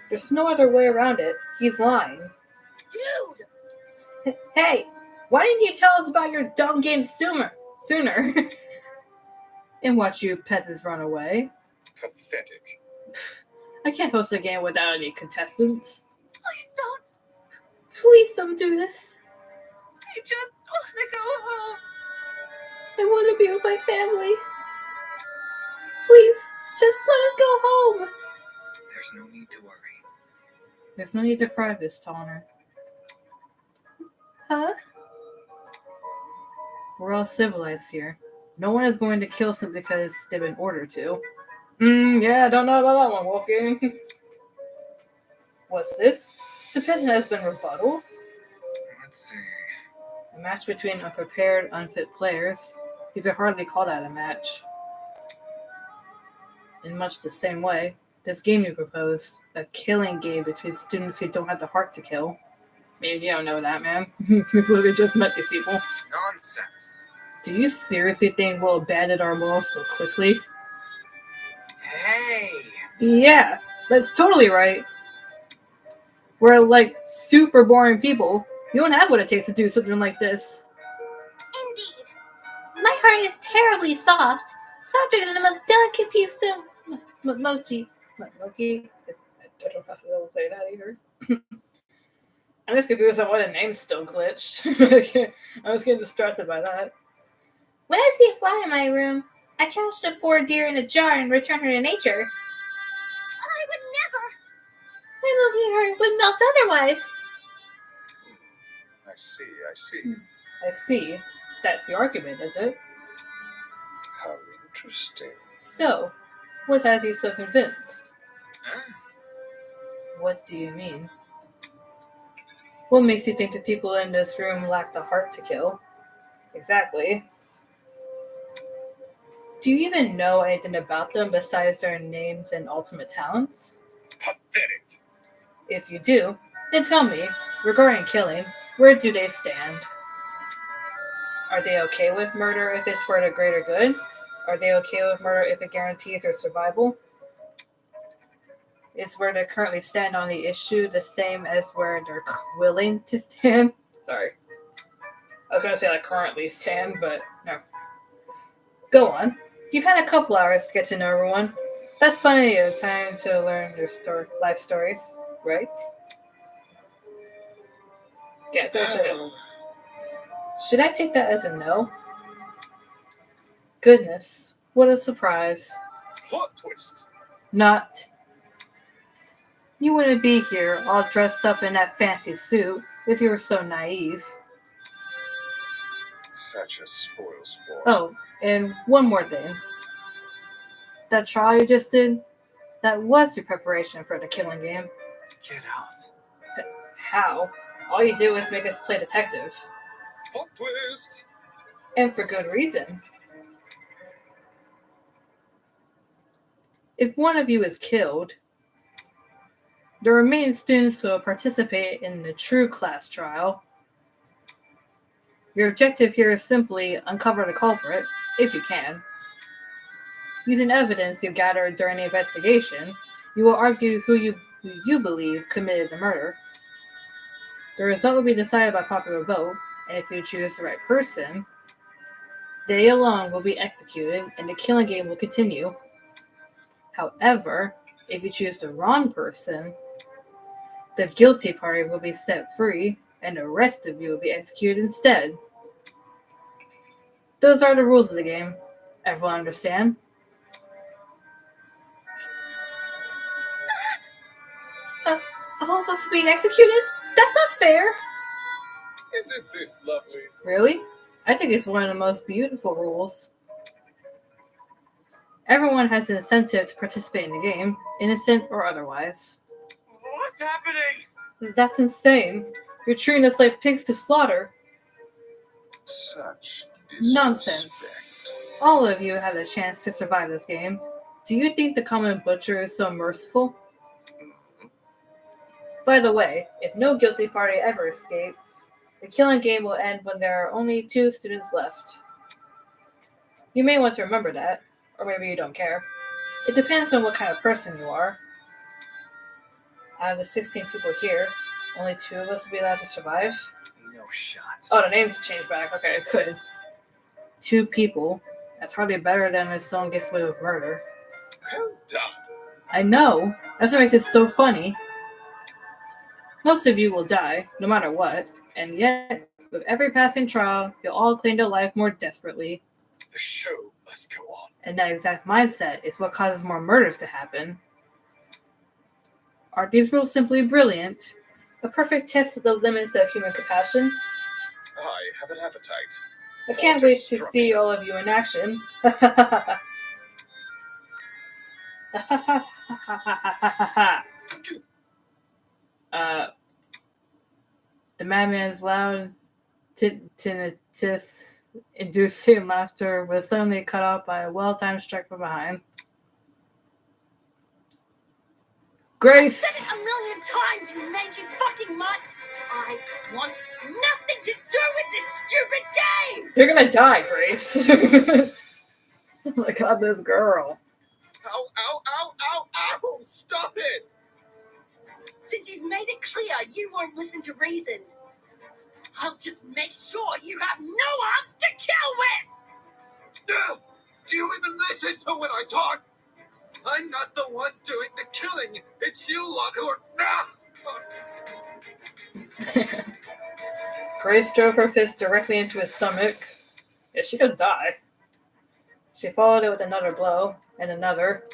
There's no other way around it. He's lying. Dude! Hey! Why didn't you tell us about your dumb game sooner? And watch you peasants run away. Pathetic. I can't host a game without any contestants. Please don't. Please don't do this. I just want to go home. I want to be with my family. Please, just let us go home. There's no need to worry. There's no need to cry, Miss Tonner. Huh? We're all civilized here. No one is going to kill someone because they've been ordered to. Yeah, I don't know about that one, Wolfgang. What's this? The peasant has been rebutted. Let's see. A match between unprepared, unfit players. You could hardly call that a match. In much the same way, this game you proposed, a killing game between students who don't have the heart to kill. Maybe you don't know that, man. You've literally just met these people. Nonsense. Do you seriously think we'll abandon our morals so quickly? Hey! Yeah, that's totally right. We're like super boring people. You don't have what it takes to do something like this. Indeed. My heart is terribly soft, softer than the most delicate piece of mochi. Mochi? I don't know how to say that either. I'm just confused on why the name still glitched. I was getting distracted by that. When I see a fly in my room, I catch the poor deer in a jar and return her to nature. I would never. My moving heart would melt otherwise. I see. I see. That's the argument, is it? How interesting. So, what has you so convinced? Huh? What do you mean? What makes you think the people in this room lack the heart to kill? Exactly. Do you even know anything about them besides their names and ultimate talents? Pathetic. If you do, then tell me, regarding killing, where do they stand? Are they okay with murder if it's for the greater good? Are they okay with murder if it guarantees their survival? Is where they currently stand on the issue the same as where they're willing to stand? Sorry. I was going to say like currently stand, but no. Go on. You've had a couple hours to get to know everyone. That's plenty of time to learn their life stories, right? Yeah, so should I take that as a no? Goodness, what a surprise. Plot twist. Not. You wouldn't be here all dressed up in that fancy suit if you were so naive. Such a spoil sport. Oh, and one more thing. That trial you just did, that was your preparation for the killing game. Get out. How? All you did was make us play detective. Plot twist. And for good reason. If one of you is killed, the remaining students will participate in the true class trial. Your objective here is simply uncover the culprit, if you can. Using evidence you gathered during the investigation, you will argue who you believe committed the murder. The result will be decided by popular vote, and if you choose the right person, they alone will be executed and the killing game will continue. However, if you choose the wrong person, the guilty party will be set free and the rest of you will be executed instead. Those are the rules of the game. Everyone understand? All of us being executed? That's not fair! Isn't this lovely? Really? I think it's one of the most beautiful rules. Everyone has an incentive to participate in the game, innocent or otherwise. What's happening? That's insane. You're treating us like pigs to slaughter. Such Nonsense. All of you have a chance to survive this game. Do you think the common butcher is so merciful? By the way, if no guilty party ever escapes, the killing game will end when there are only 2 students left. You may want to remember that, or maybe you don't care. It depends on what kind of person you are. Out of the 16 people here, only 2 of us will be allowed to survive. No shot. Oh, the name's changed back. Okay, good. 2 people. That's hardly better than if someone gets away with murder. Well done. I know. That's what makes it so funny. Most of you will die, no matter what, and yet, with every passing trial, you'll all cling to life more desperately. The show must go on. And that exact mindset is what causes more murders to happen. Aren't these rules simply brilliant? A perfect test of the limits of human compassion? I have an appetite. I can't wait to see all of you in action. The madman's loud tinnitus inducing laughter was suddenly cut off by a well-timed strike from behind. Grace! I said it a million times, you mangy fucking mutt! I want nothing to do with this stupid game! You're gonna die, Grace. Oh my god, this girl. Ow, ow, ow, ow, ow! Stop it! Since you've made it clear you won't listen to reason, I'll just make sure you have no arms to kill with! Do you even listen to when I talk? I'm not the one doing the killing. It's you lot who are. Grace drove her fist directly into his stomach. Yeah, she could die. She followed it with another blow, and another.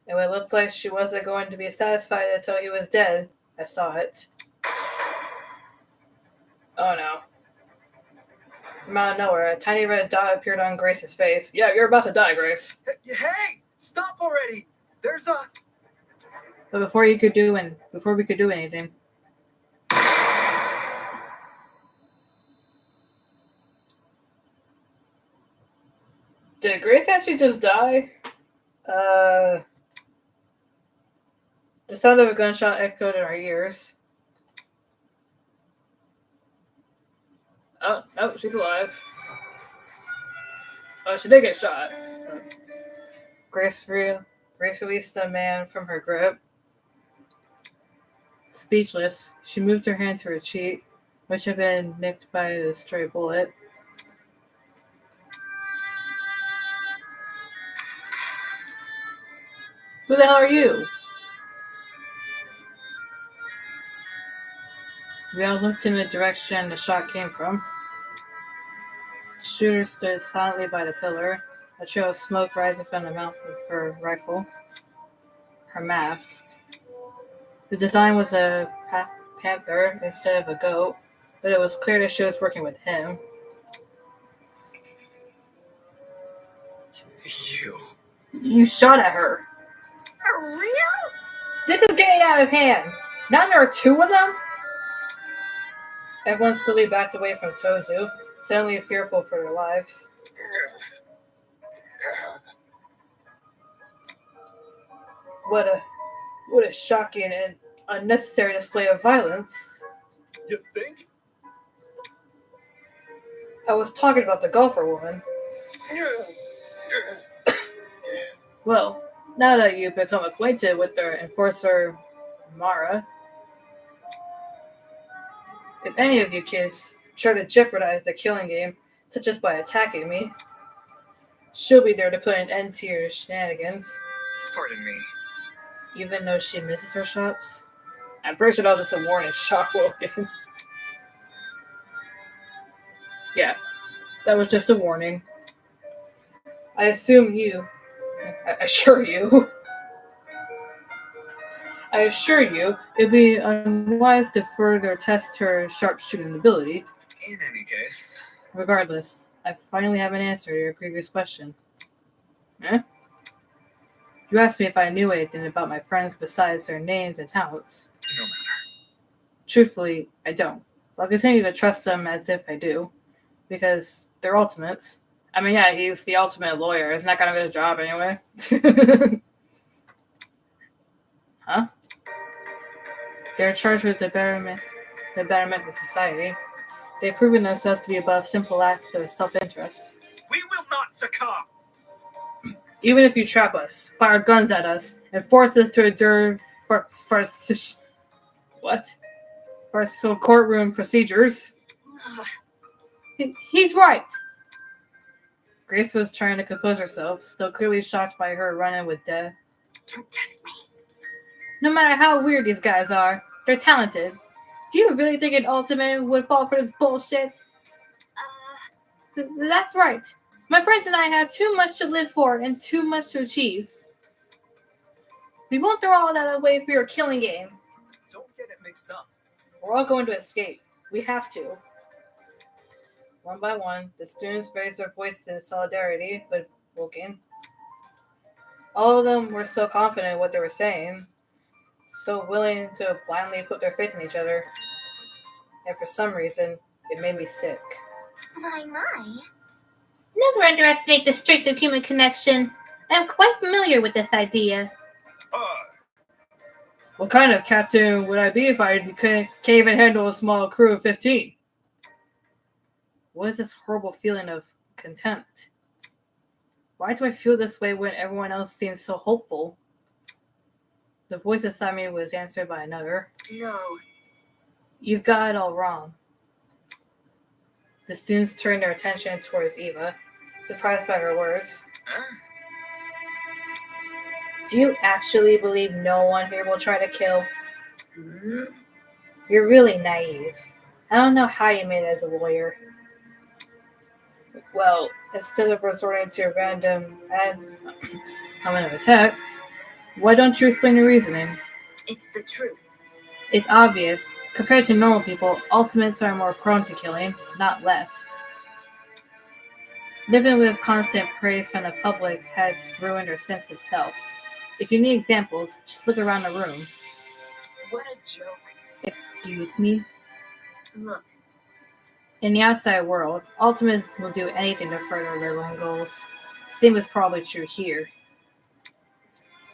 And it looked like she wasn't going to be satisfied until he was dead. I saw it. Oh no. From out of nowhere, a tiny red dot appeared on Grace's face. Yeah, you're about to die, Grace. Hey! Stop already! There's a... But before we could do anything, did Grace actually just die? The sound of a gunshot echoed in our ears. Oh, no, she's alive. Oh, she did get shot. Grace released the man from her grip. Speechless, she moved her hand to her cheek, which had been nicked by the stray bullet. Who the hell are you? We all looked in the direction the shot came from. The shooter stood silently by the pillar, a trail of smoke rising from the mouth of her rifle. Her mask. The design was a panther instead of a goat, but it was clear that she was working with him. You shot at her. For real? This is getting out of hand. Now there are two of them? Everyone slowly backed away from Tozu, suddenly fearful for their lives. What a shocking and unnecessary display of violence. You think? I was talking about the golfer woman. Well, now that you've become acquainted with their enforcer, Mara, if any of you kids try to jeopardize the killing game, such as by attacking me, she'll be there to put an end to your shenanigans. Pardon me. Even though she misses her shots? I'm pretty sure that was just a warning shot, Woken. Yeah, that was just a warning. I assure you, it'd be unwise to further test her sharpshooting ability. In any case. Regardless, I finally have an answer to your previous question. Huh? You asked me if I knew anything about my friends besides their names and talents. No matter. Truthfully, I don't. I'll continue to trust them as if I do, because they're ultimates. I mean, yeah, he's the ultimate lawyer. Isn't that kind of his job anyway? Huh? They're charged with the betterment of society. They've proven themselves to be above simple acts of self-interest. We will not succumb. Even if you trap us, fire guns at us, and force us to endure first courtroom procedures. He's right. Grace was trying to compose herself, still clearly shocked by her run-in with death. Don't test me. No matter how weird these guys are, they're talented. Do you really think an ultimate would fall for this bullshit? That's right. My friends and I have too much to live for and too much to achieve. We won't throw all that away for your killing game. Don't get it mixed up. We're all going to escape. We have to. One by one, the students raised their voices in solidarity with Woken. All of them were so confident in what they were saying, so willing to blindly put their faith in each other. And for some reason, it made me sick. My. Never underestimate the strength of human connection. I'm quite familiar with this idea. What kind of captain would I be if I can't even handle a small crew of 15? What is this horrible feeling of contempt? Why do I feel this way when everyone else seems so hopeful? The voice inside me was answered by another. No. You've got it all wrong. The students turned their attention towards Eva, surprised by her words. Do you actually believe no one here will try to kill? You're really naive. I don't know how you made it as a lawyer. Well, instead of resorting to random attacks, why don't you explain your reasoning? It's the truth. It's obvious. Compared to normal people, ultimates are more prone to killing, not less. Living with constant praise from the public has ruined their sense of self. If you need examples, just look around the room. What a joke. Excuse me? Look. In the outside world, ultimates will do anything to further their own goals. Same is probably true here.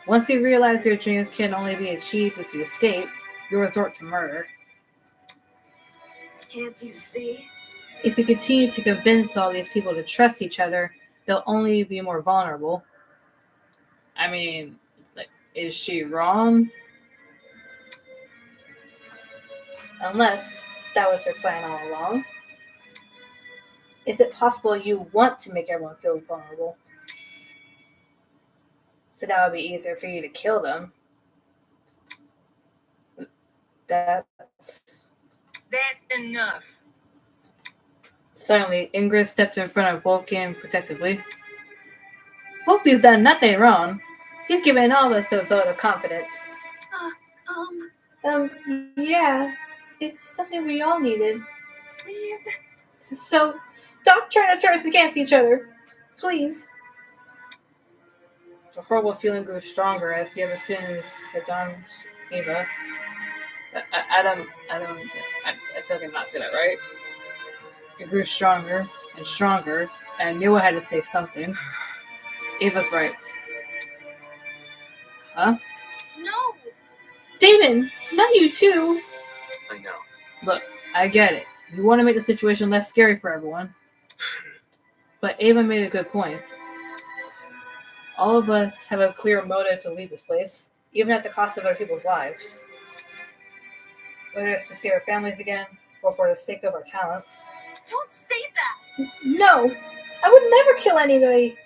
Once you realize your dreams can only be achieved if you escape, you'll resort to murder. Can't you see? If you continue to convince all these people to trust each other, they'll only be more vulnerable. I mean, is she wrong? Unless that was her plan all along. Is it possible you want to make everyone feel vulnerable? So that would be easier for you to kill them. That's enough. Suddenly, Ingrid stepped in front of Wolfgang protectively. Wolfie's done nothing wrong. He's given all of us a vote of confidence. Yeah. It's something we all needed. Please. So, stop trying to turn us against each other. Please. The horrible feeling grew stronger as the other students had done Eva. I feel like I'm not saying that right. It grew stronger and stronger, and I knew I had to say something. Ava's right. Huh? No! Damon! Not you too! I know. Look, I get it. You want to make the situation less scary for everyone. But Ava made a good point. All of us have a clear motive to leave this place, even at the cost of other people's lives. Whether it's to see our families again, or for the sake of our talents. Don't say that! No! I would never kill anybody!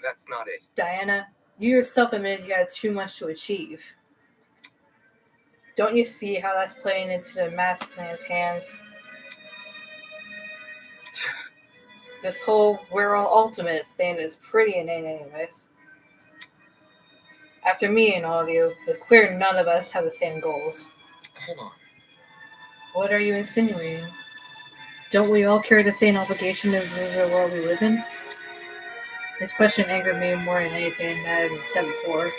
That's not it. Diana, you yourself admitted you had too much to achieve. Don't you see how that's playing into the master plan's hands? This whole we're all ultimate thing is pretty inane anyways. After me and all of you, it's clear none of us have the same goals. Hold on. What are you insinuating? Don't we all carry the same obligation to improve the world we live in? This question angered me more than anything that had been said before.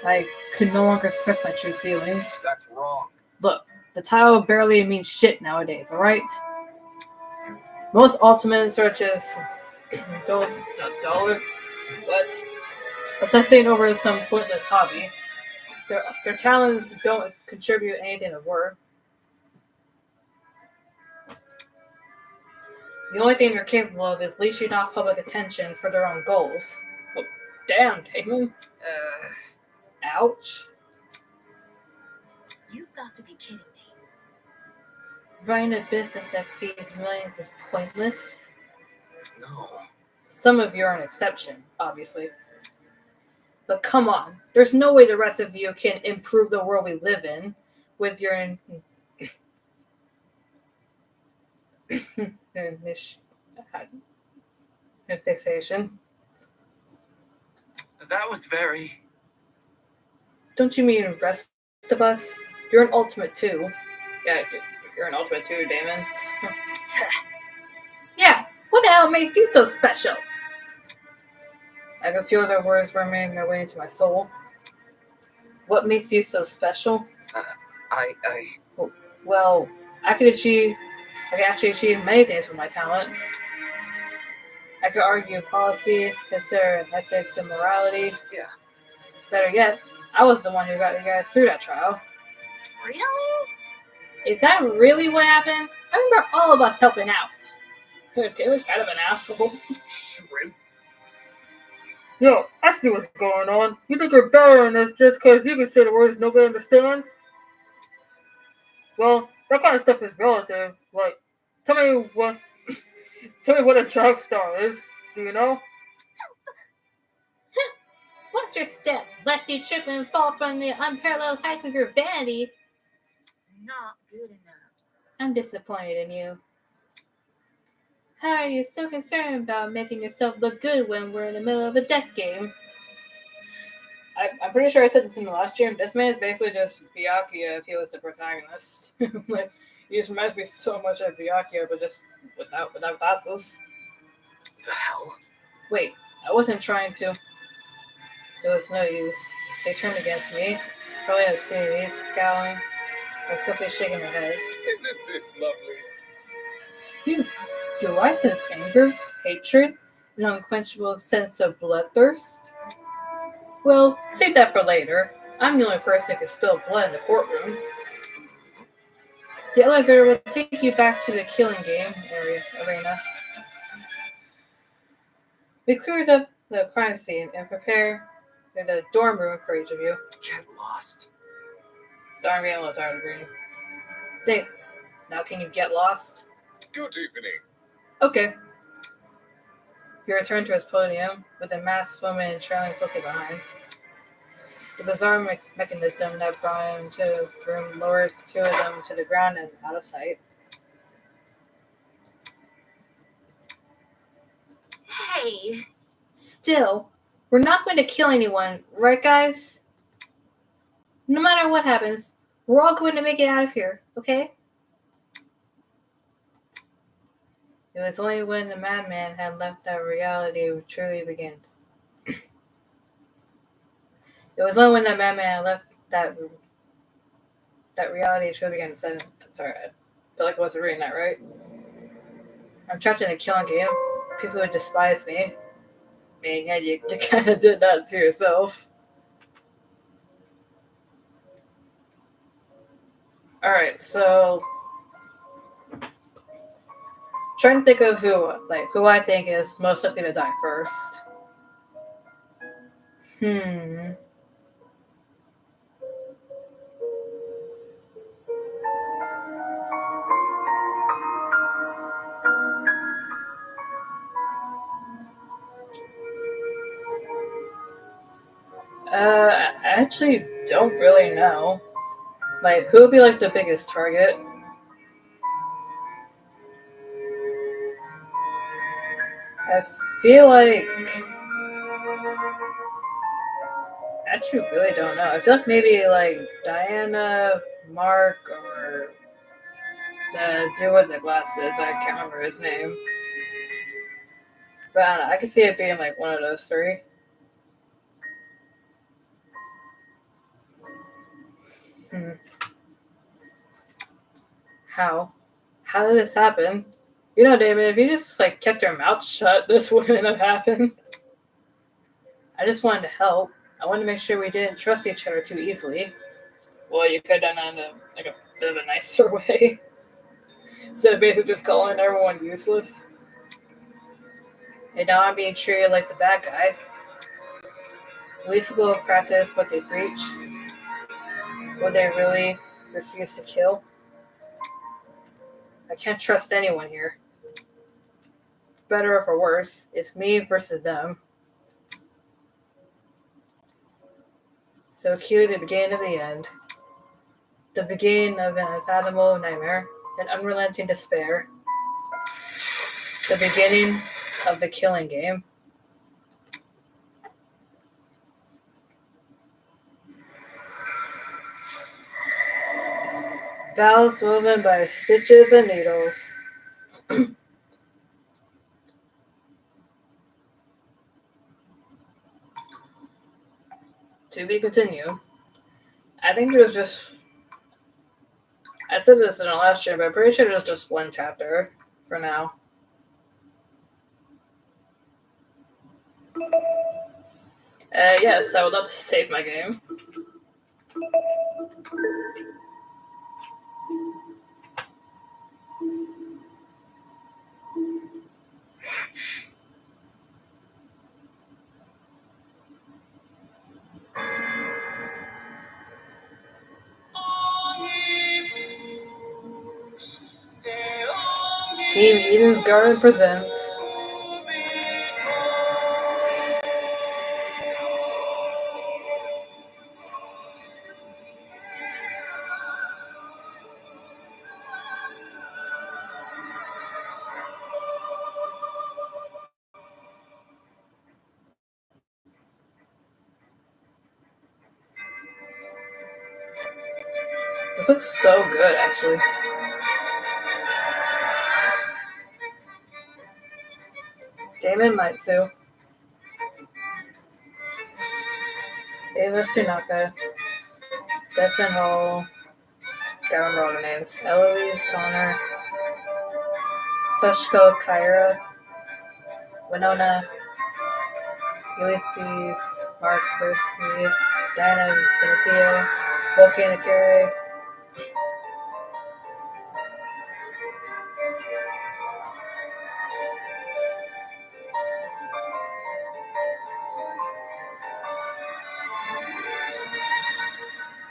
I could no longer express my true feelings. That's wrong. Look, the title barely means shit nowadays, alright? Most ultimates are just dollars. What? Obsessing over some pointless hobby. Their talents don't contribute anything of worth. The only thing they're capable of is leeching off public attention for their own goals. Oh, damn, Damon. Ouch. You've got to be kidding me. Running a business that feeds millions is pointless. No. Some of you are an exception, obviously. But come on, there's no way the rest of you can improve the world we live in with your fixation. That was very... Don't you mean the rest of us? You're an ultimate too. Yeah, you're an ultimate too, Damon. Yeah, what the hell makes you so special? I could feel their words were making their way into my soul. What makes you so special? Well, I can actually achieve many things with my talent. I could argue policy, consider ethics and morality. Yeah. Better yet, I was the one who got you guys through that trial. Really? Is that really what happened? I remember all of us helping out. Taylor's kind of an asshole. Shrimp. Yo, I see what's going on. You think you're better than this just because you can say the words nobody understands? Well, that kind of stuff is relative. Like, tell me what a drug star is. Do you know? Watch your step, lest you trip and fall from the unparalleled heights of your vanity. Not good enough. I'm disappointed in you. How are you so concerned about making yourself look good when we're in the middle of a death game? I'm pretty sure I said this in the last stream. This man is basically just Byakuya if he was the protagonist. Like, he just reminds me so much of Byakuya, but just without glasses. The hell? Wait, I wasn't trying to. It was no use. They turned against me. Probably obscenity, scowling, or simply shaking their heads. Isn't this lovely? Phew. Do I sense anger, hatred, an unquenchable sense of bloodthirst? Well, save that for later. I'm the only person who can spill blood in the courtroom. The elevator will take you back to the killing game arena. We cleared up the crime scene and prepare the dorm room for each of you. Get lost. Sorry, I'm getting a little tired of reading. Thanks. Now can you get lost? Good evening. Okay. You return to his podium, with the masked woman trailing closely behind. The bizarre mechanism that brought him to the room lowered two of them to the ground and out of sight. Hey. Still, we're not going to kill anyone, right guys? No matter what happens, we're all going to make it out of here, okay? It was only when the madman had left that reality truly begins. It was only when that madman had left that reality truly begins. Sorry, I feel like I wasn't reading that right. I'm trapped in a killing game. People who despise me. I mean, yeah, you kind of did that to yourself. Alright, so trying to think of who I think is most likely to die first. I actually don't really know. Like, who would be like the biggest target? I feel like I actually really don't know. I feel like maybe like Diana, Mark, or the dude with the glasses. I can't remember his name. But I don't know. I could see it being like one of those three. How? How did this happen? You know, David, if you just like kept your mouth shut, this wouldn't have happened. I just wanted to help. I wanted to make sure we didn't trust each other too easily. Well, you could have done that in a bit of a nicer way. Instead of basically just calling everyone useless. And now I'm being treated like the bad guy. At least people will practice what they preach. Will they really refuse to kill? I can't trust anyone here. For better or for worse, it's me versus them. So cue the beginning of the end. The beginning of an unfathomable nightmare, an unrelenting despair. The beginning of the killing game. Vows woven by stitches and needles. To be continued. I think there's just... I said this in the last year, but I'm pretty sure there's just one chapter for now. Yes, I would love to save my game. Team Eden's Garden presents. This looks so good, actually. Damon Maitsu, Ava Tanaka, Desmond Hall, got remember all the names. Eloise Tonner, Toshiko Kaira, Winona, Ulysses, Mark Murphy, Diana Venecia, Wolfgang Akira,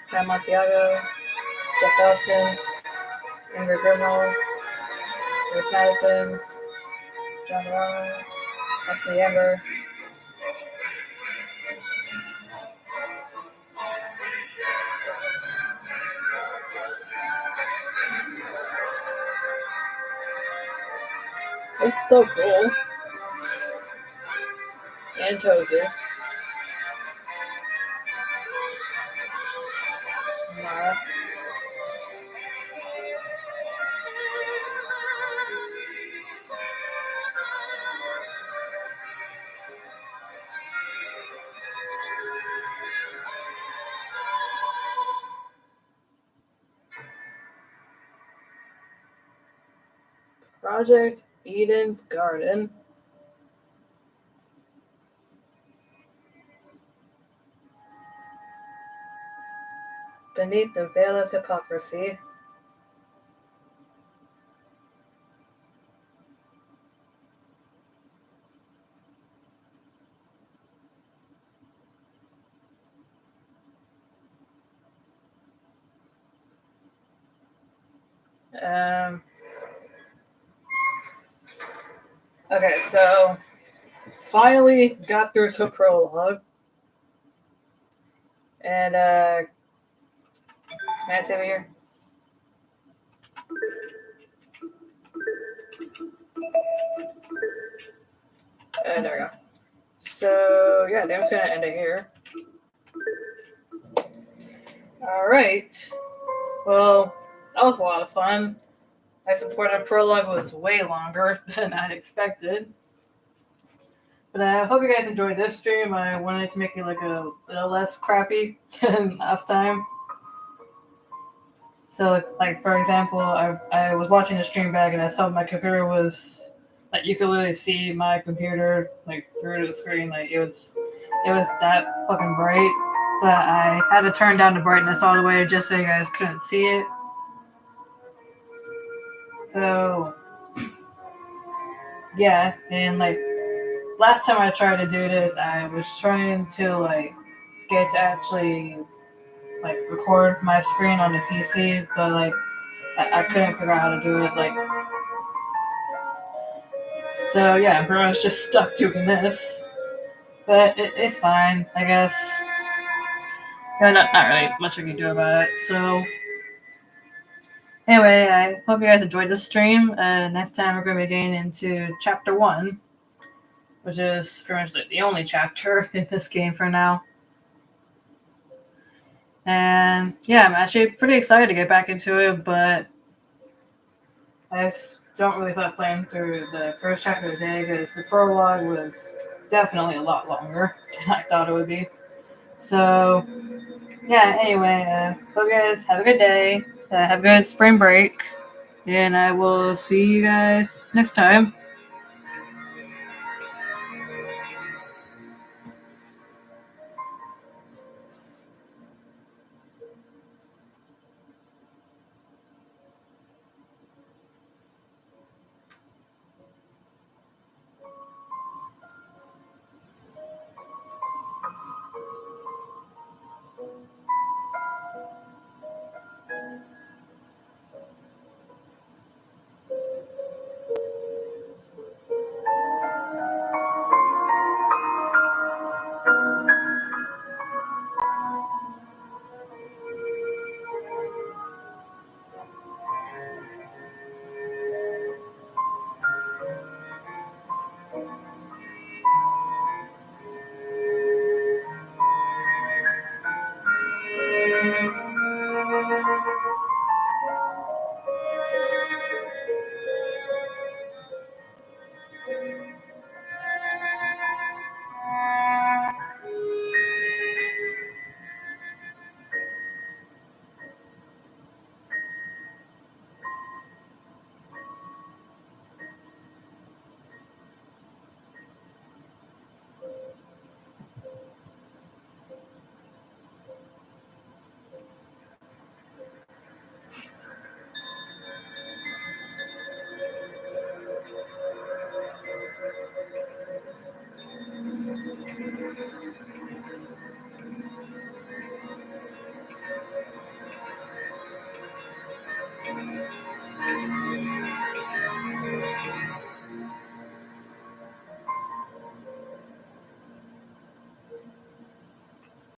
Sam Montiago, Jeff Dawson, Ingrid Grimhall, Bruce Madison, John Long, Leslie Amber, this is so cool. And Tozer. Mara. Project Eden's Garden. Beneath the Veil of Hypocrisy. Okay, so finally got through the prologue. And can I save it here? There we go. So yeah, I'm just gonna end it here. Alright. Well, that was a lot of fun. I support the prologue was way longer than I expected. But I hope you guys enjoyed this stream. I wanted to make it like a little less crappy than last time. So, like, for example, I was watching the stream back and I saw my computer was, like, you could literally see my computer, like, through the screen. Like, it was that fucking bright. So I had to turn down the brightness all the way just so you guys couldn't see it. So, yeah, and, like, last time I tried to do this, I was trying to, like, get to actually, like, record my screen on the PC, but, like, I couldn't figure out how to do it, like, so, yeah, I'm pretty much just stuck doing this, but it's fine, I guess. Yeah, not really much I can do about it, so, anyway, I hope you guys enjoyed this stream. Next time we're going to be getting into Chapter 1, which is pretty much like the only chapter in this game for now. And yeah, I'm actually pretty excited to get back into it, but I just don't really feel like playing through the first chapter today because the prologue was definitely a lot longer than I thought it would be. So yeah, anyway, hope you guys have a good day, have a good spring break, and I will see you guys next time.